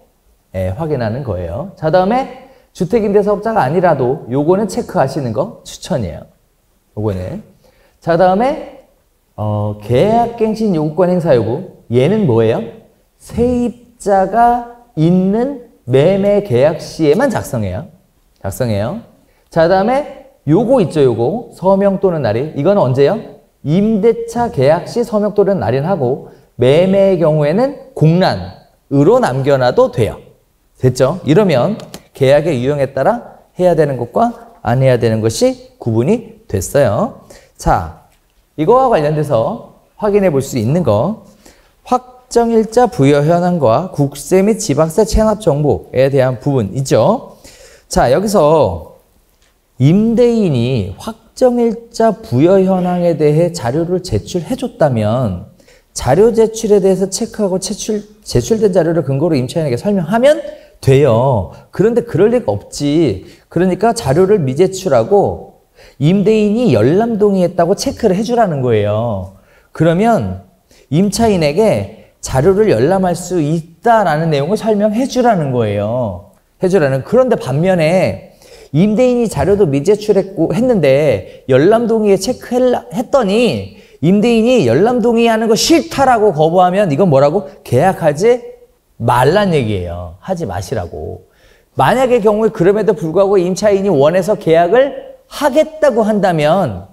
Speaker 1: 확인하는 거예요. 자, 다음에 주택임대사업자가 아니라도 요거는 체크하시는 거 추천이에요. 요거는. 자, 다음에 계약갱신 요구권 행사 요구. 얘는 뭐예요? 세입자가 있는 매매 계약 시에만 작성해요. 자, 다음에 요거 있죠, 요거. 서명 또는 날인. 이건 언제요? 임대차 계약 시 서명 또는 날인하고 매매의 경우에는 공란으로 남겨놔도 돼요. 됐죠? 이러면 계약의 유형에 따라 해야 되는 것과 안 해야 되는 것이 구분이 됐어요. 자, 이거와 관련돼서 확인해 볼 수 있는 거. 확정일자 부여 현황과 국세 및 지방세 체납 정보에 대한 부분이죠. 자, 여기서 임대인이 확정일자 부여 현황에 대해 자료를 제출해 줬다면 자료 제출에 대해서 체크하고 제출된 자료를 근거로 임차인에게 설명하면 돼요. 그런데 그럴 리가 없지. 그러니까 자료를 미제출하고 임대인이 열람 동의했다고 체크를 해주라는 거예요. 그러면 임차인에게 자료를 열람할 수 있다라는 내용을 설명해 주라는 거예요. 그런데 반면에 임대인이 자료도 미제출했는데 열람 동의에 체크했더니 임대인이 열람 동의하는 거 싫다라고 거부하면 이건 뭐라고? 계약하지 말란 얘기예요. 하지 마시라고. 만약의 경우에 그럼에도 불구하고 임차인이 원해서 계약을 하겠다고 한다면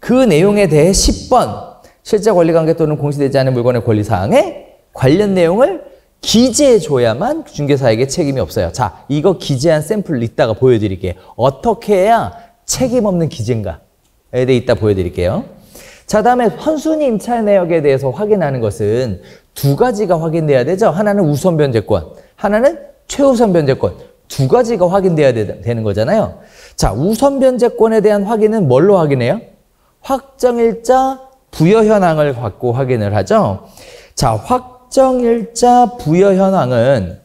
Speaker 1: 그 내용에 대해 10번 실제 권리관계 또는 공시되지 않은 물건의 권리사항에 관련 내용을 기재해줘야만 중개사에게 책임이 없어요. 자, 이거 기재한 샘플 이따가 보여드릴게요. 어떻게 해야 책임 없는 기재인가에 대해 이따 보여드릴게요. 자, 다음에 헌순위 임차 내역에 대해서 확인하는 것은 두 가지가 확인돼야 되죠. 하나는 우선 변제권, 하나는 최우선 변제권. 두 가지가 확인돼야 되는 거잖아요. 자, 우선 변제권에 대한 확인은 뭘로 확인해요? 확정일자 부여 현황을 갖고 확인을 하죠. 자, 확정일자 부여 현황은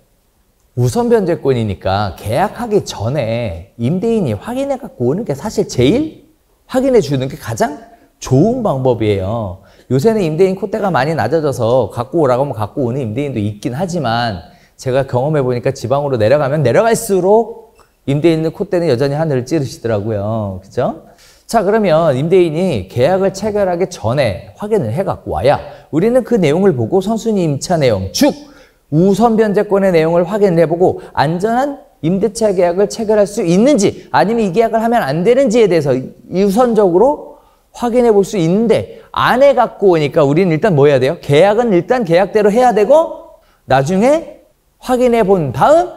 Speaker 1: 우선 변제권이니까 계약하기 전에 임대인이 확인해 갖고 오는 게 사실 제일 확인해 주는 게 가장 좋은 방법이에요. 요새는 임대인 콧대가 많이 낮아져서 갖고 오라고 하면 갖고 오는 임대인도 있긴 하지만 제가 경험해 보니까 지방으로 내려가면 내려갈수록 임대인의 콧대는 여전히 하늘을 찌르시더라고요. 그죠? 자, 그러면 임대인이 계약을 체결하기 전에 확인을 해갖고 와야 우리는 그 내용을 보고 선순위 임차 내용, 즉 우선 변제권의 내용을 확인해보고 안전한 임대차 계약을 체결할 수 있는지 아니면 이 계약을 하면 안 되는지에 대해서 우선적으로 확인해 볼 수 있는데 안 해갖고 오니까 우리는 일단 뭐 해야 돼요? 계약은 일단 계약대로 해야 되고 나중에 확인해 본 다음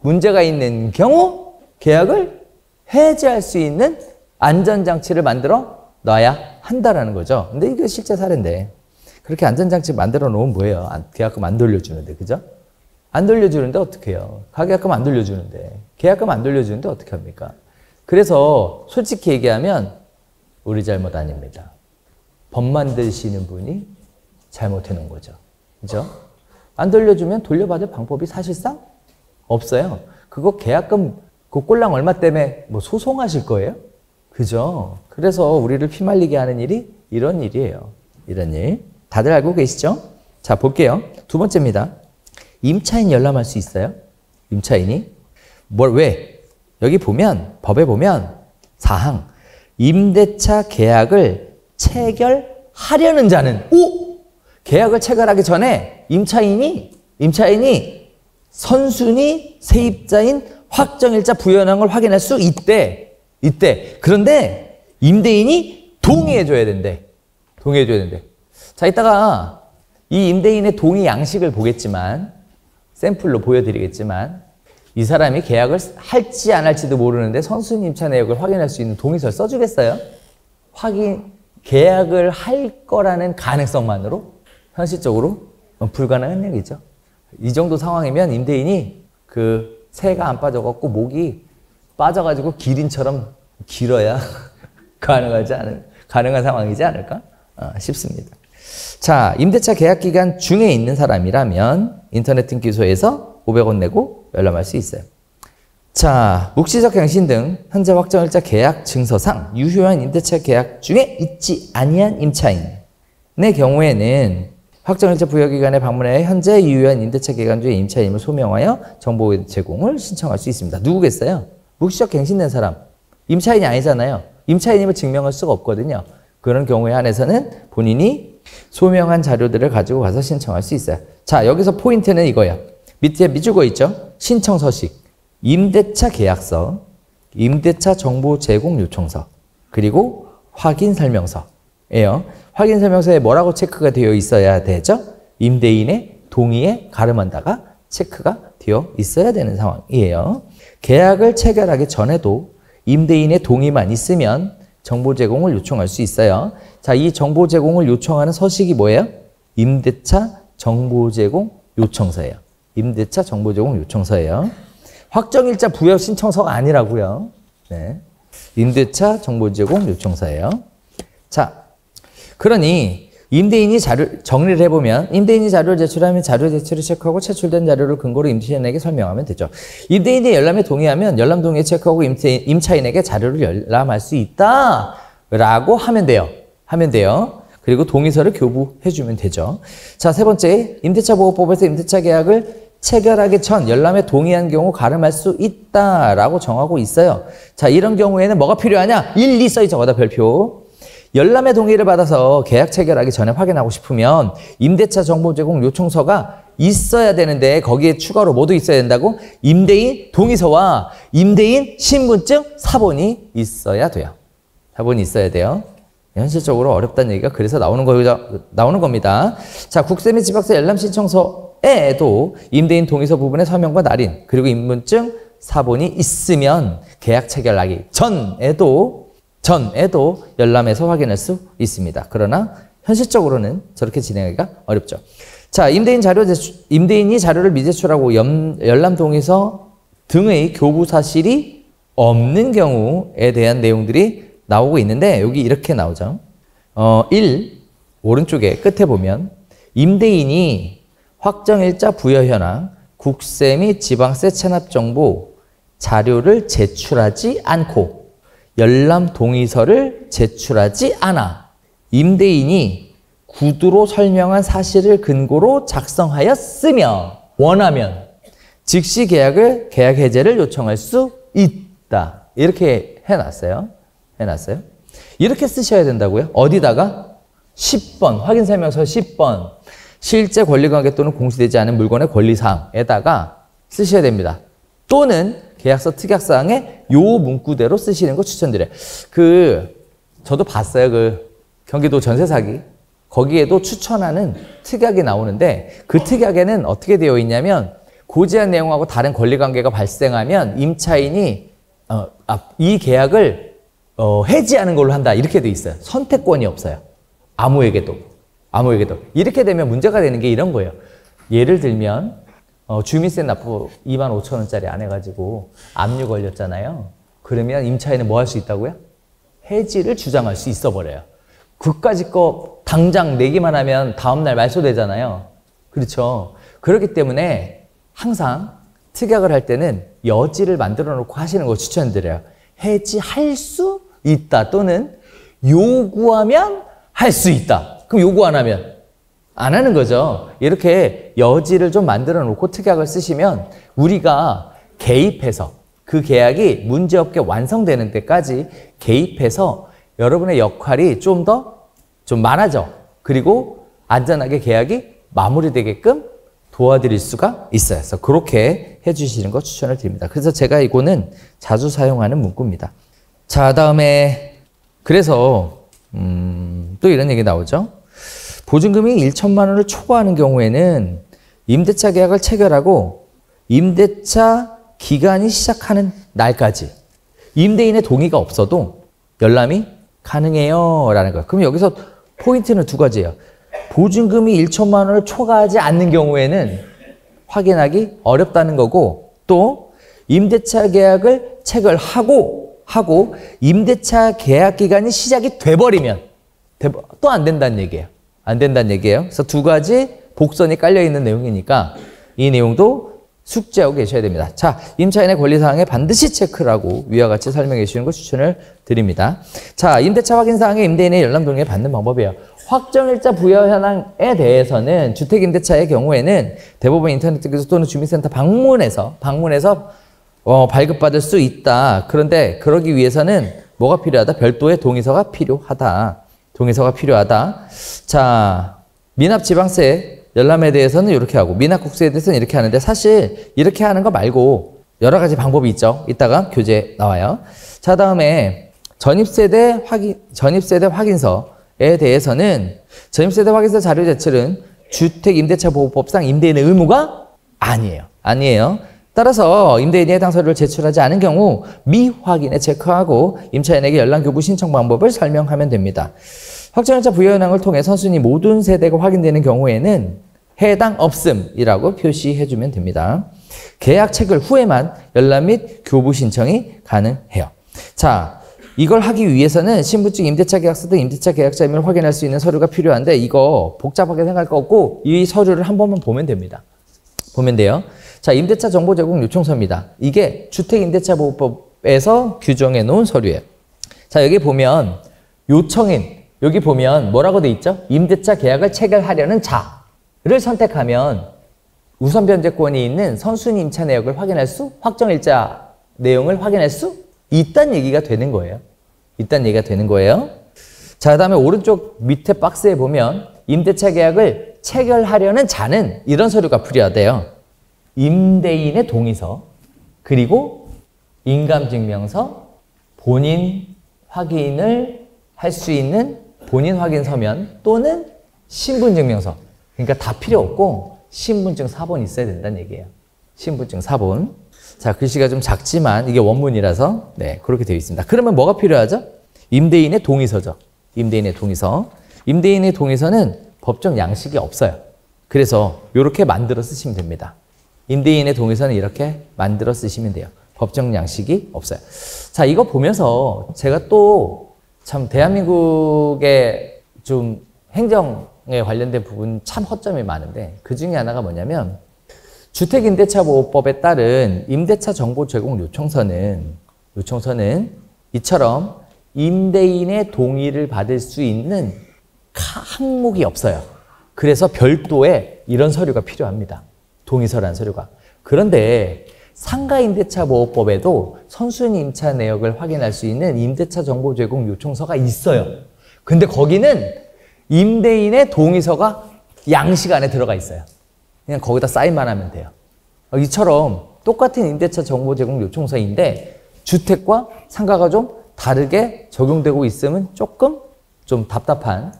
Speaker 1: 문제가 있는 경우 계약을 해지할 수 있는 안전장치를 만들어 놔야 한다라는 거죠. 근데 이게 실제 사례인데 그렇게 안전장치 만들어 놓으면 뭐예요? 계약금 안 돌려주는데, 그죠? 안 돌려주는데 어떻게 해요? 가계약금 안 돌려주는데, 계약금 안 돌려주는데 어떻게 합니까? 그래서 솔직히 얘기하면 우리 잘못 아닙니다. 법 만드시는 분이 잘못해 놓은 거죠. 그죠? 안 돌려주면 돌려받을 방법이 사실상 없어요. 그거 계약금 그 꼴랑 얼마 때문에 뭐 소송하실 거예요? 그죠? 그래서 우리를 피말리게 하는 일이 이런 일이에요. 이런 일. 다들 알고 계시죠? 자, 볼게요. 두 번째입니다. 임차인 열람할 수 있어요? 임차인이? 왜? 여기 보면, 법에 보면, 사항. 임대차 계약을 체결하려는 자는, 계약을 체결하기 전에 임차인이 선순위 세입자인 확정일자 부여 현황을 확인할 수 있대. 그런데 임대인이 동의해줘야 된대. 자, 이따가 이 임대인의 동의 양식을 보겠지만, 샘플로 보여드리겠지만, 이 사람이 계약을 할지 안 할지도 모르는데 선순위 임차 내역을 확인할 수 있는 동의서를 써주겠어요? 계약을 할 거라는 가능성만으로 현실적으로 불가능한 얘기죠. 이 정도 상황이면 임대인이 그 새가 안 빠져갖고 목이 빠져가지고 기린처럼 길어야 가능한 상황이지 않을까 싶습니다. 자, 임대차 계약 기간 중에 있는 사람이라면 인터넷 등기소에서 500원 내고 열람할 수 있어요. 자, 묵시적 갱신 등 현재 확정일자 계약 증서상 유효한 임대차 계약 중에 있지 아니한 임차인의 경우에는 확정일자 부여기간에 방문해 현재 유효한 임대차 기간 중에 임차인임을 소명하여 정보 제공을 신청할 수 있습니다. 누구겠어요? 묵시적 갱신된 사람. 임차인이 아니잖아요. 임차인임을 증명할 수가 없거든요. 그런 경우에 한해서는 본인이 소명한 자료들을 가지고 가서 신청할 수 있어요. 자, 여기서 포인트는 이거예요. 밑에 미주거 있죠? 신청 서식, 임대차 계약서, 임대차 정보 제공 요청서, 그리고 확인 설명서예요. 확인 설명서에 뭐라고 체크가 되어 있어야 되죠? 임대인의 동의에 가름한다가 체크가 되어 있어야 되는 상황이에요. 계약을 체결하기 전에도 임대인의 동의만 있으면 정보 제공을 요청할 수 있어요. 자, 이 정보 제공을 요청하는 서식이 뭐예요? 임대차 정보 제공 요청서예요. 임대차 정보 제공 요청서예요. 확정일자 부여 신청서가 아니라고요. 네. 임대차 정보 제공 요청서예요. 자, 그러니 임대인이 정리를 해보면 임대인이 자료를 제출하면 자료 제출을 체크하고 제출된 자료를 근거로 임차인에게 설명하면 되죠. 임대인이 열람에 동의하면 열람 동의에 체크하고 임차인에게 자료를 열람할 수 있다라고 하면 돼요. 그리고 동의서를 교부해주면 되죠. 자, 세 번째, 임대차보호법에서 임대차 계약을 체결하기 전 열람에 동의한 경우 가름할 수 있다라고 정하고 있어요. 자, 이런 경우에는 뭐가 필요하냐? 1, 2 써있죠. 거기다 별표. 열람의 동의를 받아서 계약 체결하기 전에 확인하고 싶으면 임대차 정보 제공 요청서가 있어야 되는데 거기에 추가로 뭐도 있어야 된다고? 임대인 동의서와 임대인 신분증 사본이 있어야 돼요. 사본이 있어야 돼요. 현실적으로 어렵다는 얘기가 그래서 나오는 겁니다. 자, 국세 및 지방세 열람 신청서에도 임대인 동의서 부분의 서명과 날인 그리고 인문증 사본이 있으면 계약 체결하기 전에도 열람해서 확인할 수 있습니다. 그러나 현실적으로는 저렇게 진행하기가 어렵죠. 자, 임대인이 자료를 미제출하고 열람 동의서 등의 교부 사실이 없는 경우에 대한 내용들이 나오고 있는데 여기 이렇게 나오죠. 1. 오른쪽에 끝에 보면 임대인이 확정일자 부여 현황, 국세 및 지방세 체납 정보 자료를 제출하지 않고 열람 동의서를 제출하지 않아 임대인이 구두로 설명한 사실을 근거로 작성하였으며 원하면 즉시 계약 해제를 요청할 수 있다. 이렇게 해놨어요. 이렇게 쓰셔야 된다고요? 어디다가? 10번, 확인 설명서 10번. 실제 권리관계 또는 공시되지 않은 물건의 권리사항에다가 쓰셔야 됩니다. 또는 계약서 특약사항에 요 문구대로 쓰시는 거 추천드려요. 저도 봤어요. 경기도 전세 사기. 거기에도 추천하는 특약이 나오는데 그 특약에는 어떻게 되어 있냐면 고지한 내용하고 다른 권리관계가 발생하면 임차인이 이 계약을 해지하는 걸로 한다. 이렇게 돼 있어요. 선택권이 없어요. 아무에게도. 이렇게 되면 문제가 되는 게 이런 거예요. 예를 들면 주민세 납부 25,000원짜리 안 해가지고 압류 걸렸잖아요. 그러면 임차인은 뭐 할 수 있다고요? 해지를 주장할 수 있어 버려요. 그까짓 거 당장 내기만 하면 다음날 말소되잖아요. 그렇죠. 그렇기 때문에 항상 특약을 할 때는 여지를 만들어 놓고 하시는 거 추천드려요. 해지할 수 있다 또는 요구하면 할 수 있다. 그럼 요구 안 하면 안 하는 거죠. 이렇게 여지를 좀 만들어 놓고 특약을 쓰시면 우리가 개입해서 그 계약이 문제없게 완성되는 데까지 개입해서 여러분의 역할이 좀 많아져. 그리고 안전하게 계약이 마무리되게끔 도와드릴 수가 있어요. 그래서 그렇게 해주시는 거 추천을 드립니다. 그래서 제가 이거는 자주 사용하는 문구입니다. 자, 다음에 그래서 또 이런 얘기 나오죠. 보증금이 1천만 원을 초과하는 경우에는 임대차 계약을 체결하고 임대차 기간이 시작하는 날까지 임대인의 동의가 없어도 열람이 가능해요 라는 거예요. 그럼 여기서 포인트는 두 가지예요. 보증금이 1천만 원을 초과하지 않는 경우에는 확인하기 어렵다는 거고, 또 임대차 계약을 체결하고 임대차 계약 기간이 시작이 돼버리면 또 안 된다는 얘기예요. 안 된다는 얘기예요. 그래서 두 가지 복선이 깔려 있는 내용이니까 이 내용도 숙지하고 계셔야 됩니다. 자, 임차인의 권리사항에 반드시 체크라고 위와 같이 설명해 주시는 거 추천을 드립니다. 자, 임대차 확인사항에 임대인의 열람 동의를 받는 방법이에요. 확정일자 부여 현황에 대해서는 주택임대차의 경우에는 대법원 인터넷 기소 또는 주민센터 방문해서 발급받을 수 있다. 그런데 그러기 위해서는 뭐가 필요하다? 별도의 동의서가 필요하다. 자, 미납지방세 열람에 대해서는 이렇게 하고 미납국세에 대해서는 이렇게 하는데 사실 이렇게 하는 거 말고 여러 가지 방법이 있죠. 이따가 교재 나와요. 자, 다음에 전입세대 확인서에 대해서는 전입세대 확인서 자료 제출은 주택임대차보호법상 임대인의 의무가 아니에요. 따라서 임대인이 해당 서류를 제출하지 않은 경우 미확인에 체크하고 임차인에게 열람교부 신청 방법을 설명하면 됩니다. 확정일자 부여 현황을 통해 선순위 모든 세대가 확인되는 경우에는 해당 없음이라고 표시해주면 됩니다. 계약 체결 후에만 열람 및 교부 신청이 가능해요. 자, 이걸 하기 위해서는 신분증, 임대차 계약서 등 임대차 계약자임을 확인할 수 있는 서류가 필요한데 이거 복잡하게 생각할 거 없고 이 서류를 한 번만 보면 됩니다. 보면 돼요. 자, 임대차 정보 제공 요청서입니다. 이게 주택임대차보호법에서 규정해 놓은 서류예요. 자, 여기 보면 요청인, 여기 보면 뭐라고 돼 있죠? 임대차 계약을 체결하려는 자를 선택하면 우선 변제권이 있는 선순위 임차 내역을 확정일자 내용을 확인할 수 있다는 얘기가 되는 거예요. 자, 그다음에 오른쪽 밑에 박스에 보면 임대차 계약을 체결하려는 자는 이런 서류가 필요하대요. 임대인의 동의서, 그리고 인감증명서, 본인 확인을 할 수 있는 본인 확인 서면 또는 신분증명서. 그러니까 다 필요 없고 신분증 사본 있어야 된다는 얘기예요. 신분증 사본. 자, 글씨가 좀 작지만 이게 원문이라서 네, 그렇게 되어 있습니다. 그러면 뭐가 필요하죠? 임대인의 동의서죠. 임대인의 동의서는 법정 양식이 없어요. 그래서 이렇게 만들어 쓰시면 됩니다. 임대인의 동의서는 이렇게 만들어 쓰시면 돼요. 법정 양식이 없어요. 자, 이거 보면서 제가 또 참 대한민국의 좀 행정에 관련된 부분 참 허점이 많은데 그 중에 하나가 뭐냐면 주택임대차보호법에 따른 임대차 정보 제공 요청서는 이처럼 임대인의 동의를 받을 수 있는 항목이 없어요. 그래서 별도의 이런 서류가 필요합니다. 동의서라는 서류가. 그런데 상가임대차보호법에도 선순위 임차 내역을 확인할 수 있는 임대차 정보 제공 요청서가 있어요. 근데 거기는 임대인의 동의서가 양식 안에 들어가 있어요. 그냥 거기다 사인만 하면 돼요. 이처럼 똑같은 임대차 정보 제공 요청서인데 주택과 상가가 좀 다르게 적용되고 있으면 조금 좀 답답한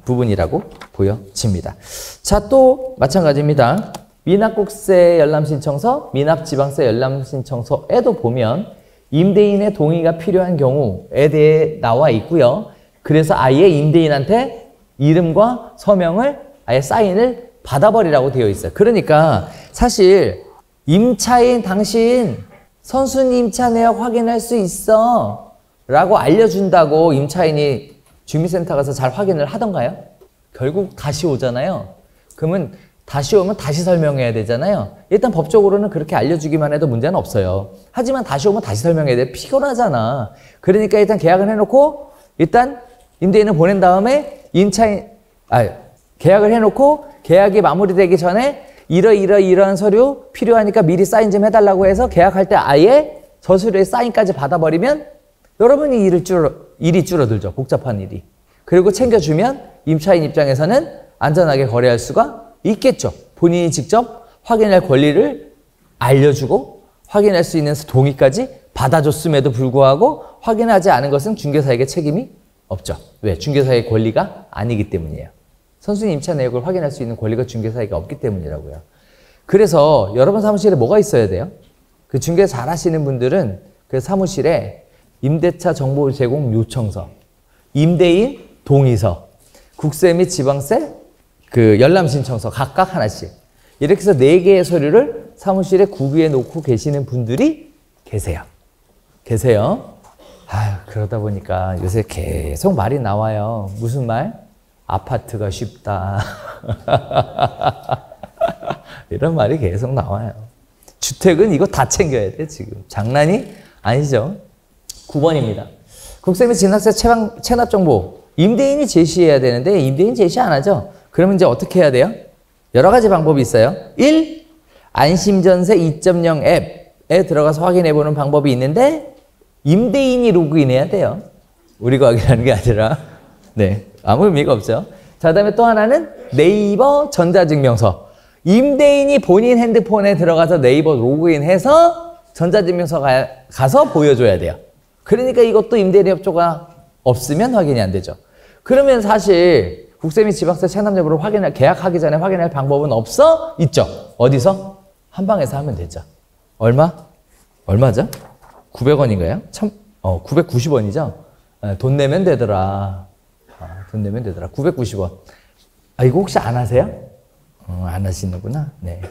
Speaker 1: 부분이라고 보여집니다. 자, 또 마찬가지입니다. 미납국세 열람신청서, 미납지방세 열람신청서에도 보면 임대인의 동의가 필요한 경우에 대해 나와 있고요. 그래서 아예 임대인한테 이름과 서명을 아예 사인을 받아버리라고 되어 있어요. 그러니까 사실 임차인 당신 선순위 임차 내역 확인할 수 있어 라고 알려준다고 임차인이 주민센터 가서 잘 확인을 하던가요? 결국 다시 오잖아요. 그러면 다시 오면 다시 설명해야 되잖아요. 일단 법적으로는 그렇게 알려주기만 해도 문제는 없어요. 하지만 다시 오면 다시 설명해야 돼. 피곤하잖아. 그러니까 일단 계약을 해놓고 일단 임대인을 보낸 다음에 계약을 해놓고 계약이 마무리되기 전에 이러한 서류 필요하니까 미리 사인 좀 해달라고 해서 계약할 때 아예 저 서류에 사인까지 받아버리면 여러분이 일이 줄어들죠. 복잡한 일이. 그리고 챙겨주면 임차인 입장에서는 안전하게 거래할 수가 있겠죠. 본인이 직접 확인할 권리를 알려주고 확인할 수 있는 동의까지 받아줬음에도 불구하고 확인하지 않은 것은 중개사에게 책임이 없죠. 왜? 중개사의 권리가 아니기 때문이에요. 선순위 임차 내역을 확인할 수 있는 권리가 중개사에게 없기 때문이라고요. 그래서 여러분 사무실에 뭐가 있어야 돼요? 그 중개 잘 하시는 분들은 그 사무실에 임대차 정보 제공 요청서, 임대인 동의서, 국세 및 지방세 그 열람 신청서 각각 하나씩 이렇게 해서 4개의 서류를 사무실에 구비해 놓고 계시는 분들이 계세요. 그러다 보니까 요새 계속 말이 나와요. 무슨 말? 아파트가 쉽다. 이런 말이 계속 나와요. 주택은 이거 다 챙겨야 돼, 지금. 장난이 아니죠. 9번입니다. 국세 및 증여세 체납 정보. 임대인이 제시해야 되는데 임대인 제시 안 하죠. 그러면 이제 어떻게 해야 돼요? 여러 가지 방법이 있어요. 1. 안심전세 2.0 앱에 들어가서 확인해 보는 방법이 있는데 임대인이 로그인해야 돼요. 우리가 확인하는 게 아니라. 네, 아무 의미가 없죠. 자, 그다음에 또 하나는 네이버 전자증명서. 임대인이 본인 핸드폰에 들어가서 네이버 로그인해서 전자증명서 가서 보여줘야 돼요. 그러니까 이것도 임대인 협조가 없으면 확인이 안 되죠. 그러면 사실 국세 및 지방세 체납 여부를 계약하기 전에 확인할 방법은 없어? 있죠. 어디서? 한방에서 하면 되죠. 얼마죠? 900원인가요? 990원이죠? 돈 내면 되더라. 990원. 이거 혹시 안 하세요? 안 하시는구나. 네.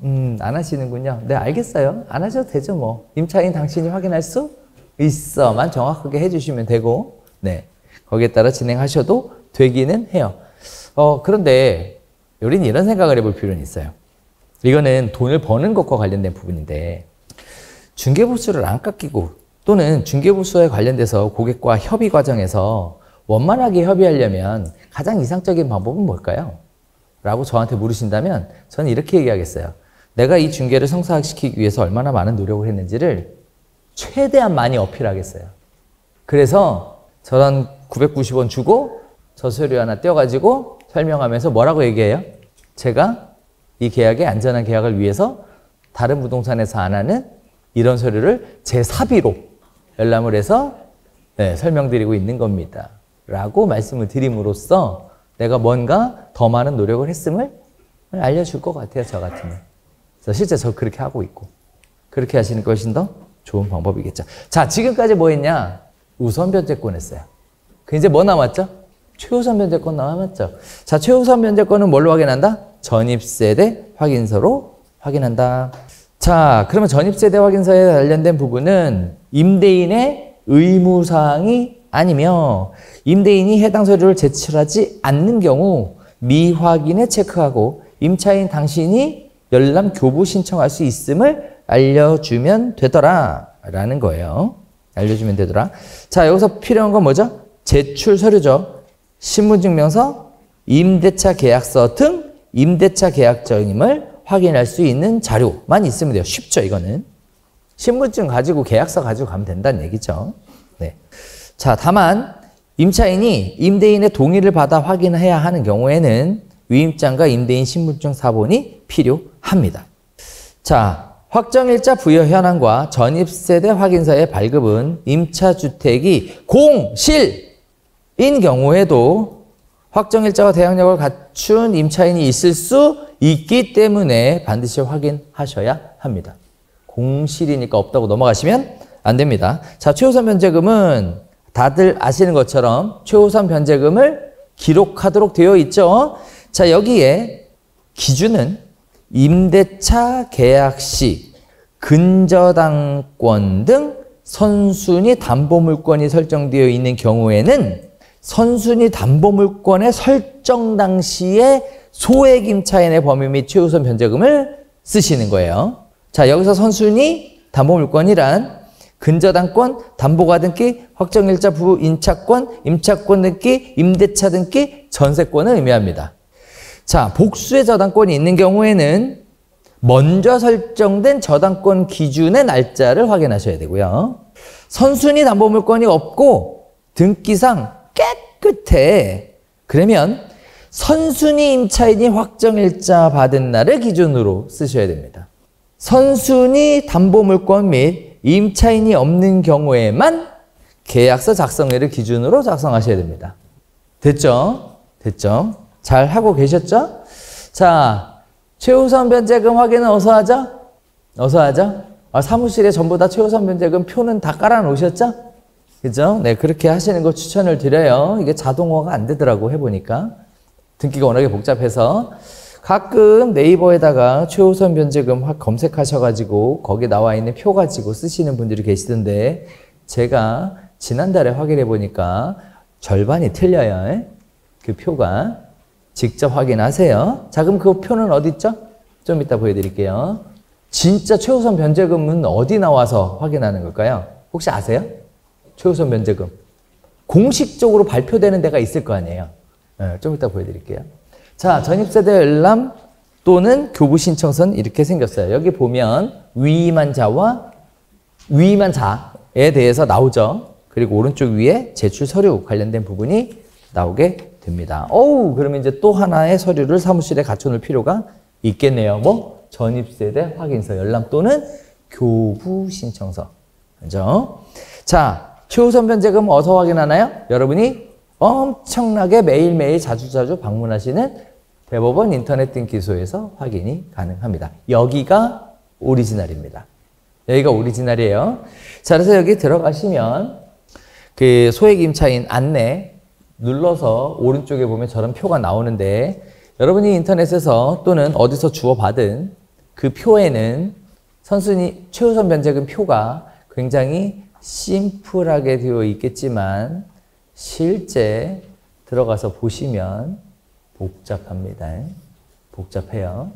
Speaker 1: 안 하시는군요. 네, 알겠어요. 안 하셔도 되죠, 뭐. 임차인 당신이 확인할 수 있어만 정확하게 해주시면 되고, 네. 거기에 따라 진행하셔도 되기는 해요. 그런데, 우리는 이런 생각을 해볼 필요는 있어요. 이거는 돈을 버는 것과 관련된 부분인데, 중개보수를 안 깎이고, 또는 중개보수에 관련돼서 고객과 협의 과정에서 원만하게 협의하려면 가장 이상적인 방법은 뭘까요? 라고 저한테 물으신다면 저는 이렇게 얘기하겠어요. 내가 이 중개를 성사시키기 위해서 얼마나 많은 노력을 했는지를 최대한 많이 어필하겠어요. 그래서 저런 990원 주고 저 서류 하나 떼어가지고 설명하면서 뭐라고 얘기해요? 제가 이 계약의 안전한 계약을 위해서 다른 부동산에서 안 하는 이런 서류를 제 사비로 열람을 해서 설명드리고 있는 겁니다. 라고 말씀을 드림으로써 내가 뭔가 더 많은 노력을 했음을 알려줄 것 같아요. 저 같으면. 그래서 실제 저 그렇게 하고 있고. 그렇게 하시는 게 훨씬 더 좋은 방법이겠죠. 자, 지금까지 뭐 했냐? 우선 변제권 했어요. 그 이제 뭐 남았죠? 최우선 변제권 남았죠. 자, 최우선 변제권은 뭘로 확인한다? 전입세대 확인서로 확인한다. 자, 그러면 전입세대 확인서에 관련된 부분은 임대인의 의무사항이 아니며 임대인이 해당 서류를 제출하지 않는 경우 미확인에 체크하고 임차인 당신이 열람 교부 신청할 수 있음을 알려주면 되더라 라는 거예요. 알려주면 되더라. 자, 여기서 필요한 건 뭐죠? 제출 서류죠. 신분증명서, 임대차 계약서 등 임대차 계약자임을 확인할 수 있는 자료만 있으면 돼요. 쉽죠, 이거는. 신분증 가지고 계약서 가지고 가면 된다는 얘기죠. 네. 자, 다만 임차인이 임대인의 동의를 받아 확인해야 하는 경우에는 위임장과 임대인 신분증 사본이 필요합니다. 자, 확정일자 부여 현황과 전입세대 확인서의 발급은 임차주택이 공실인 경우에도 확정일자와 대항력을 갖춘 임차인이 있을 수 있기 때문에 반드시 확인하셔야 합니다. 공실이니까 없다고 넘어가시면 안 됩니다. 자, 최우선 변제금은 다들 아시는 것처럼 최우선 변제금을 기록하도록 되어 있죠. 자, 여기에 기준은 임대차 계약 시 근저당권 등 선순위 담보물권이 설정되어 있는 경우에는 선순위 담보물권의 설정 당시에 소액 임차인의 범위 및 최우선 변제금을 쓰시는 거예요. 자, 여기서 선순위 담보물권이란 근저당권, 담보가 등기, 확정일자 부임차권, 임차권 등기, 임대차 등기, 전세권을 의미합니다. 자, 복수의 저당권이 있는 경우에는 먼저 설정된 저당권 기준의 날짜를 확인하셔야 되고요. 선순위 담보물권이 없고 등기상 깨끗해. 그러면 선순위 임차인이 확정일자 받은 날을 기준으로 쓰셔야 됩니다. 선순위 담보물권 및 임차인이 없는 경우에만 계약서 작성일을 기준으로 작성하셔야 됩니다. 됐죠? 됐죠? 잘 하고 계셨죠? 자, 최우선 변제금 확인은 어서 하죠? 어서 하죠? 사무실에 전부 다 최우선 변제금 표는 다 깔아 놓으셨죠? 그죠? 네, 그렇게 하시는 거 추천을 드려요. 이게 자동화가 안 되더라고, 해보니까. 등기가 워낙에 복잡해서. 가끔 네이버에다가 최우선 변제금 검색하셔가지고 거기 나와 있는 표 가지고 쓰시는 분들이 계시던데 제가 지난달에 확인해 보니까 절반이 틀려요. 그 표가. 직접 확인하세요. 자, 그럼 그 표는 어디 있죠? 좀 이따 보여드릴게요. 진짜 최우선 변제금은 어디 나와서 확인하는 걸까요? 혹시 아세요? 최우선 변제금. 공식적으로 발표되는 데가 있을 거 아니에요. 네, 좀 이따 보여드릴게요. 자, 전입세대 열람 또는 교부 신청서는 이렇게 생겼어요. 여기 보면 위임한 자와 위임한 자에 대해서 나오죠. 그리고 오른쪽 위에 제출 서류 관련된 부분이 나오게 됩니다. 그러면 이제 또 하나의 서류를 사무실에 갖춰놓을 필요가 있겠네요. 뭐? 전입세대 확인서 열람 또는 교부 신청서. 그죠? 자, 최우선 변제금 어디서 확인하나요? 여러분이 엄청나게 매일매일 자주자주 방문하시는 대법원 인터넷 등기소에서 확인이 가능합니다. 여기가 오리지널입니다. 여기가 오리지널이에요. 자, 그래서 여기 들어가시면 그 소액 임차인 안내 눌러서 오른쪽에 보면 저런 표가 나오는데 여러분이 인터넷에서 또는 어디서 주워받은 그 표에는 선순위 최우선 변제금 표가 굉장히 심플하게 되어 있겠지만 실제 들어가서 보시면 복잡합니다. 복잡해요.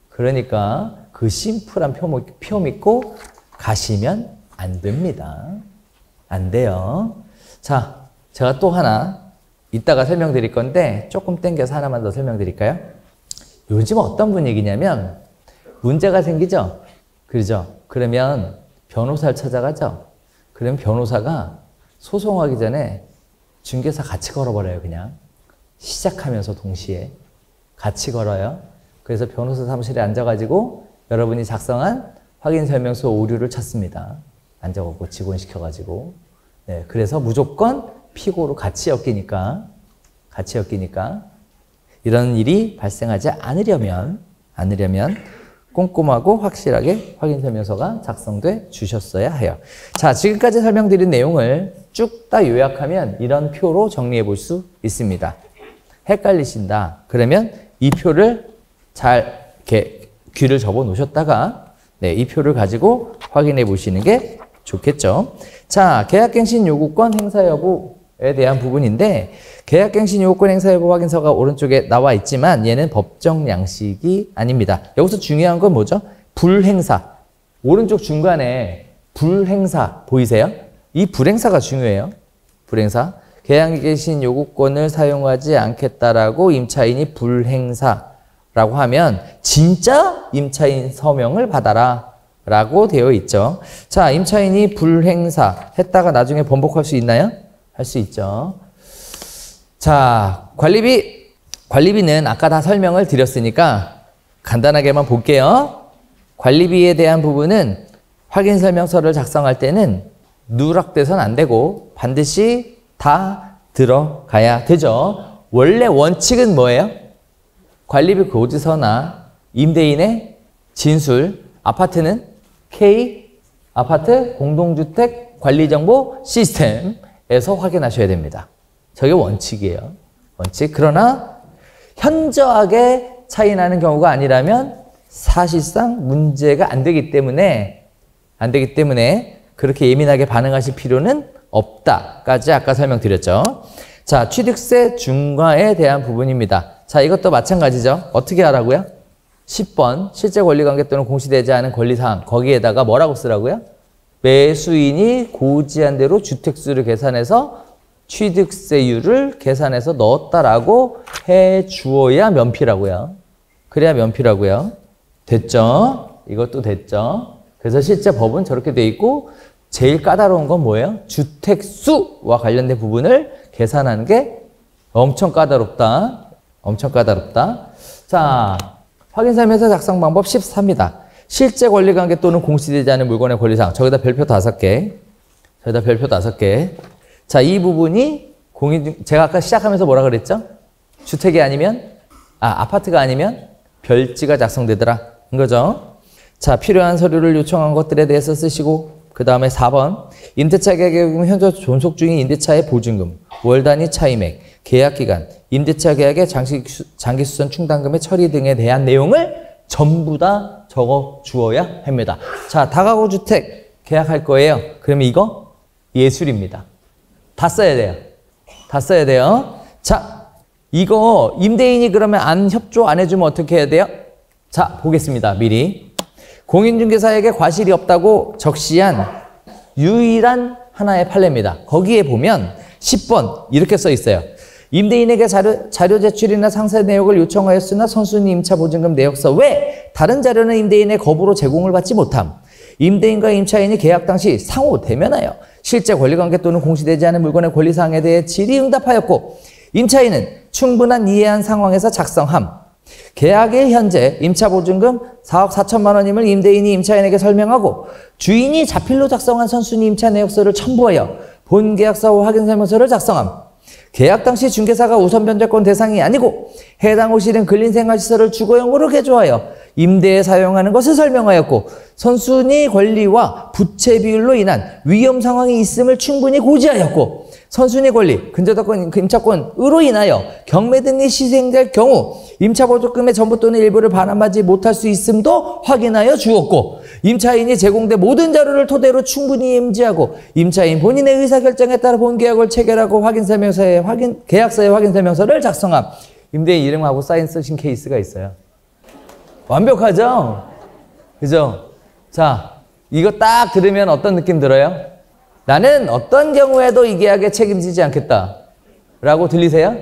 Speaker 1: 그러니까 그 심플한 표 믿고 가시면 안 됩니다. 안 돼요. 자, 제가 또 하나 이따가 설명드릴 건데 조금 땡겨서 하나만 더 설명드릴까요? 요즘 어떤 분위기냐면 문제가 생기죠? 그러죠? 그러면 변호사를 찾아가죠? 그러면 변호사가 소송하기 전에 중개사 같이 걸어버려요. 그냥 시작하면서 동시에 같이 걸어요. 그래서 변호사 사무실에 앉아가지고 여러분이 작성한 확인설명서 오류를 찾습니다. 앉아갖고 직원시켜가지고. 네, 그래서 무조건 피고로 같이 엮이니까 이런 일이 발생하지 않으려면 꼼꼼하고 확실하게 확인설명서가 작성돼 주셨어야 해요. 자, 지금까지 설명드린 내용을 쭉 다 요약하면 이런 표로 정리해 볼 수 있습니다. 헷갈리신다. 그러면 이 표를 잘 이렇게 귀를 접어 놓으셨다가 이 표를 가지고 확인해 보시는 게 좋겠죠. 자, 계약갱신 요구권 행사 여부에 대한 부분인데 계약갱신 요구권 행사 여부 확인서가 오른쪽에 나와 있지만 얘는 법정 양식이 아닙니다. 여기서 중요한 건 뭐죠? 불행사. 오른쪽 중간에 불행사 보이세요? 이 불행사가 중요해요. 불행사. 계약갱신 요구권을 사용하지 않겠다라고 임차인이 불행사라고 하면 진짜 임차인 서명을 받아라 라고 되어 있죠. 자, 임차인이 불행사 했다가 나중에 번복할 수 있나요? 할 수 있죠. 자, 관리비 관리비는 아까 다 설명을 드렸으니까 간단하게만 볼게요. 관리비에 대한 부분은 확인 설명서를 작성할 때는 누락돼서는 안 되고 반드시 다 들어가야 되죠. 원래 원칙은 뭐예요? 관리비 고지서나 임대인의 진술, 아파트는 K 아파트 공동주택 관리정보 시스템에서 확인하셔야 됩니다. 저게 원칙이에요. 원칙. 그러나 현저하게 차이 나는 경우가 아니라면 사실상 문제가 안 되기 때문에 그렇게 예민하게 반응하실 필요는 없다까지 아까 설명드렸죠. 자, 취득세 중과에 대한 부분입니다. 자, 이것도 마찬가지죠. 어떻게 하라고요? 10번 실제 권리관계 또는 공시되지 않은 권리사항 거기에다가 뭐라고 쓰라고요? 매수인이 고지한 대로 주택수를 계산해서 취득세율을 계산해서 넣었다라고 해 주어야 면피라고요. 그래야 면피라고요. 됐죠? 이것도 됐죠? 그래서 실제 법은 저렇게 돼 있고 제일 까다로운 건 뭐예요? 주택수와 관련된 부분을 계산하는 게 엄청 까다롭다. 엄청 까다롭다. 자, 확인설명서 작성 방법 14입니다. 실제 권리관계 또는 공시되지 않은 물건의 권리사항. 저기다 별표 5개. 저기다 별표 5개. 자, 이 부분이 제가 아까 시작하면서 뭐라 그랬죠? 주택이 아니면, 아파트가 아니면 별지가 작성되더라. 이거죠. 자, 필요한 서류를 요청한 것들에 대해서 쓰시고, 그 다음에 4번. 임대차 계약금 현재 존속 중인 임대차의 보증금, 월 단위 차임액, 계약기간, 임대차 계약의 장기수선 충당금의 처리 등에 대한 내용을 전부 다 적어 주어야 합니다. 자, 다가구 주택 계약할 거예요. 그러면 이거 예술입니다. 다 써야 돼요. 다 써야 돼요. 자, 이거 임대인이 그러면 협조 안 해주면 어떻게 해야 돼요? 자, 보겠습니다. 미리. 공인중개사에게 과실이 없다고 적시한 유일한 하나의 판례입니다. 거기에 보면 10번 이렇게 써 있어요. 임대인에게 자료 제출이나 상세 내역을 요청하였으나 선순위 임차 보증금 내역서 외 다른 자료는 임대인의 거부로 제공을 받지 못함. 임대인과 임차인이 계약 당시 상호 대면하여 실제 권리관계 또는 공시되지 않은 물건의 권리사항에 대해 질의응답하였고 임차인은 충분한 이해한 상황에서 작성함. 계약의 현재 임차보증금 4억 4천만 원임을 임대인이 임차인에게 설명하고 주인이 자필로 작성한 선순위 임차 내역서를 첨부하여 본계약서 후 확인설명서를 작성함. 계약 당시 중개사가 우선 변제권 대상이 아니고 해당 호실은 근린생활시설을 주거용으로 개조하여 임대에 사용하는 것을 설명하였고 선순위 권리와 부채 비율로 인한 위험 상황이 있음을 충분히 고지하였고 선순위 권리, 근저당권, 임차권으로 인하여 경매 등이 시행될 경우 임차보증금의 전부 또는 일부를 반환받지 못할 수 있음도 확인하여 주었고 임차인이 제공된 모든 자료를 토대로 충분히 인지하고 임차인 본인의 의사결정에 따라 본계약을 체결하고 계약서의 확인설명서를 작성함. 임대인 이름하고 사인 쓰신 케이스가 있어요. 완벽하죠? 그죠? 자, 이거 딱 들으면 어떤 느낌 들어요? 나는 어떤 경우에도 이 계약에 책임지지 않겠다. 라고 들리세요?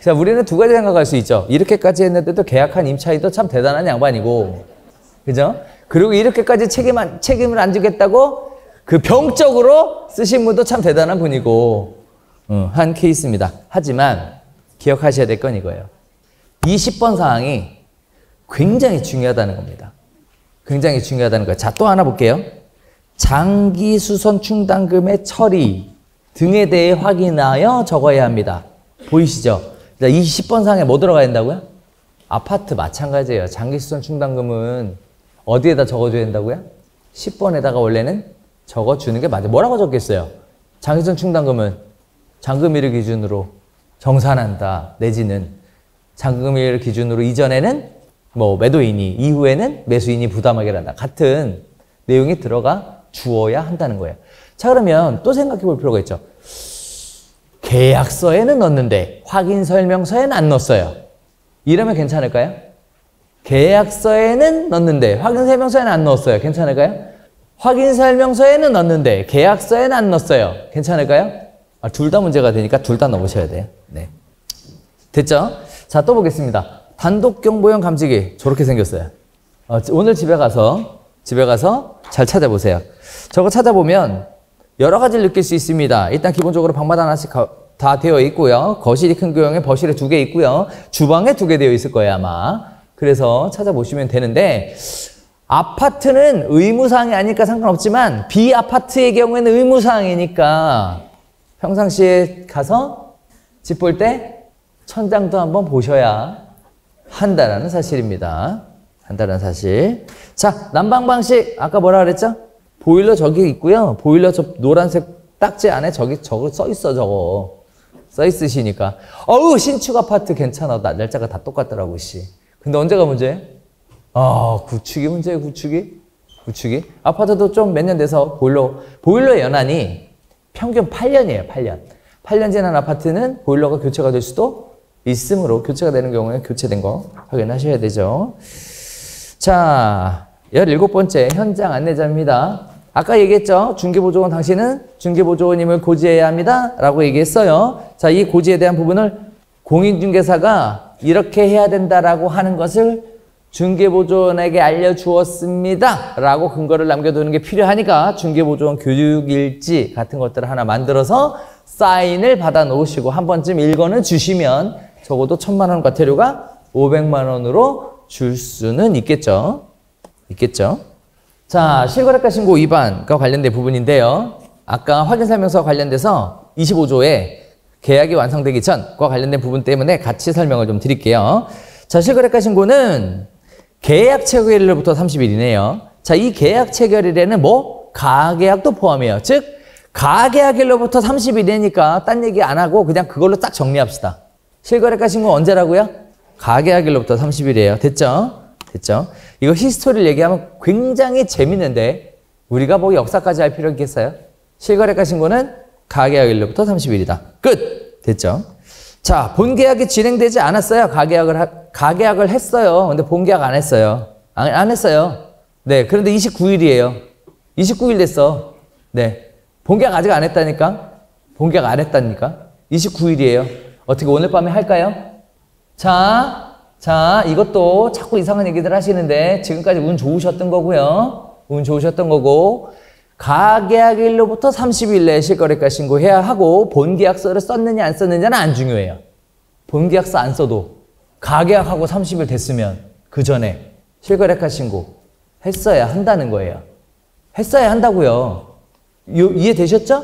Speaker 1: 자, 우리는 두 가지 생각할 수 있죠. 이렇게까지 했는데도 계약한 임차인도 참 대단한 양반이고. 그죠? 그리고 이렇게까지 책임을 안 지겠다고 그 병적으로 쓰신 분도 참 대단한 분이고. 한 케이스입니다. 하지만 기억하셔야 될 건 이거예요. 20번 사항이 굉장히 중요하다는 겁니다. 굉장히 중요하다는 거예요. 자, 또 하나 볼게요. 장기수선 충당금의 처리 등에 대해 확인하여 적어야 합니다. 보이시죠? 20번 사항에 뭐 들어가야 된다고요? 아파트 마찬가지예요. 장기수선 충당금은 어디에다 적어줘야 된다고요? 10번에다가 원래는 적어주는 게 맞아요. 뭐라고 적겠어요? 장기수선 충당금은 잔금일을 기준으로 정산한다. 내지는 잔금일을 기준으로 이전에는 뭐 매도인이, 이후에는 매수인이 부담하게 한다. 같은 내용이 들어가 주어야 한다는 거예요. 자, 그러면 또 생각해 볼 필요가 있죠. 계약서에는 넣었는데 확인설명서에는 안 넣었어요. 이러면 괜찮을까요? 계약서에는 넣었는데 확인설명서에는 안 넣었어요. 괜찮을까요? 확인설명서에는 넣었는데 계약서에는 안 넣었어요. 괜찮을까요? 둘 다 문제가 되니까 둘 다 넣으셔야 돼요. 네. 됐죠? 자, 또 보겠습니다. 단독경보형 감지기 저렇게 생겼어요. 오늘 집에 가서 잘 찾아보세요. 저거 찾아보면 여러 가지를 느낄 수 있습니다. 일단 기본적으로 방마다 하나씩 다 되어 있고요. 거실이 큰 경우에 거실에 2개 있고요. 주방에 2개 되어 있을 거예요, 아마. 그래서 찾아보시면 되는데 아파트는 의무사항이 아니니까 상관없지만 비아파트의 경우에는 의무사항이니까 평상시에 가서 집 볼 때 천장도 한번 보셔야 한다는 사실입니다. 한다는 사실. 자, 난방 방식 아까 뭐라 그랬죠? 보일러 저기 있고요. 보일러 저 노란색 딱지 안에 저거 써 있어, 저거. 써 있으시니까. 어우, 신축 아파트 괜찮아. 날짜가 다 똑같더라고, 씨. 근데 언제가 문제? 구축이 문제예요, 구축이. 아파트도 좀 몇 년 돼서 보일러 연한이 평균 8년이에요, 8년. 8년 지난 아파트는 보일러가 교체가 될 수도 있으므로 교체가 되는 경우에 교체된 거 확인하셔야 되죠. 자, 17번째 현장 안내자입니다. 아까 얘기했죠. 중개보조원 당신은 중개보조원님을 고지해야 합니다. 라고 얘기했어요. 자, 이 고지에 대한 부분을 공인중개사가 이렇게 해야 된다라고 하는 것을 중개보조원에게 알려주었습니다. 라고 근거를 남겨두는 게 필요하니까 중개보조원 교육일지 같은 것들을 하나 만들어서 사인을 받아 놓으시고 한 번쯤 읽어는 주시면 적어도 1,000만 원 과태료가 500만 원으로 줄 수는 있겠죠. 자, 실거래가 신고 위반과 관련된 부분인데요. 아까 확인설명서와 관련돼서 25조에 계약이 완성되기 전과 관련된 부분 때문에 같이 설명을 좀 드릴게요. 자, 실거래가 신고는 계약 체결일로부터 30일이네요. 자, 이 계약 체결일에는 가계약도 포함해요. 즉, 가계약일로부터 30일이니까 딴 얘기 안 하고 그냥 그걸로 딱 정리합시다. 실거래가 신고 언제라고요? 가계약일로부터 30일이에요. 됐죠? 이거 히스토리를 얘기하면 굉장히 재밌는데 우리가 역사까지 할 필요 있겠어요? 실거래가 신고는 가계약일로부터 30일이다. 끝! 됐죠? 자, 본계약이 진행되지 않았어요. 가계약을 했어요. 근데 본계약 안 했어요. 안 했어요. 네, 그런데 29일이에요. 29일 됐어. 네, 본계약 아직 안 했다니까? 29일이에요. 어떻게 오늘 밤에 할까요? 자, 이것도 자꾸 이상한 얘기들 하시는데 지금까지 운 좋으셨던 거고요. 가계약일로부터 30일 내에 실거래가 신고해야 하고 본계약서를 썼느냐 안 썼느냐는 안 중요해요. 본계약서 안 써도 가계약하고 30일 됐으면 그 전에 실거래가 신고 했어야 한다는 거예요. 했어야 한다고요. 이해되셨죠?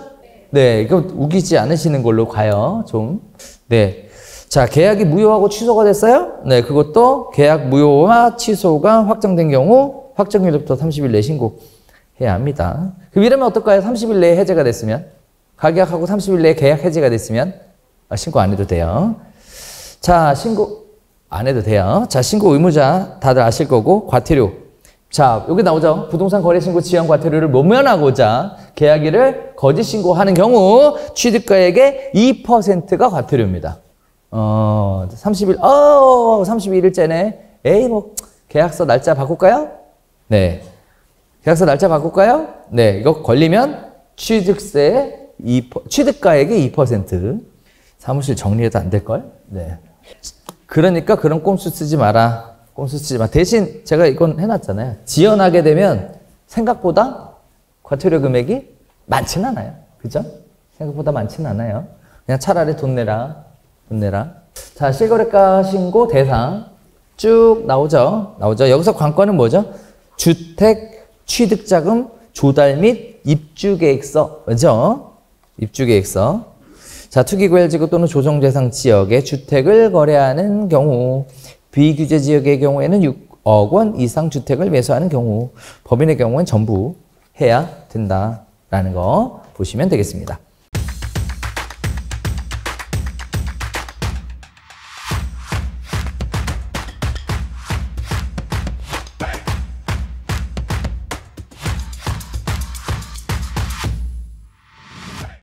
Speaker 1: 네, 이거 우기지 않으시는 걸로 가요. 좀. 네. 자, 계약이 무효하고 취소가 됐어요? 네, 그것도 계약 무효와 취소가 확정된 경우 확정일로부터 30일 내에 신고해야 합니다. 그럼 이러면 어떨까요? 30일 내에 해제가 됐으면? 가계약하고 30일 내에 계약 해제가 됐으면? 신고 안 해도 돼요. 자, 신고 안 해도 돼요. 자, 신고 의무자 다들 아실 거고 과태료. 자, 여기 나오죠. 부동산 거래 신고 지연 과태료를 모면하고자 계약일을 거짓 신고하는 경우 취득가액의 2%가 과태료입니다. 31일째네. 에이, 계약서 날짜 바꿀까요? 네. 계약서 날짜 바꿀까요? 네. 이거 걸리면 취득가액의 2%. 사무실 정리해도 안 될걸? 네. 그러니까 그런 꼼수 쓰지 마라. 대신 제가 이건 해놨잖아요. 지연하게 되면 생각보다 과태료 금액이 많진 않아요. 그죠? 생각보다 많진 않아요. 그냥 차라리 돈 내라. 자, 실거래가 신고 대상 쭉 나오죠. 여기서 관건은 뭐죠? 주택 취득자금 조달 및 입주계획서. 그죠? 입주계획서. 자, 투기구역지구 또는 조정대상 지역에 주택을 거래하는 경우 비규제 지역의 경우에는 6억 원 이상 주택을 매수하는 경우 법인의 경우는 전부 해야 된다라는 거 보시면 되겠습니다.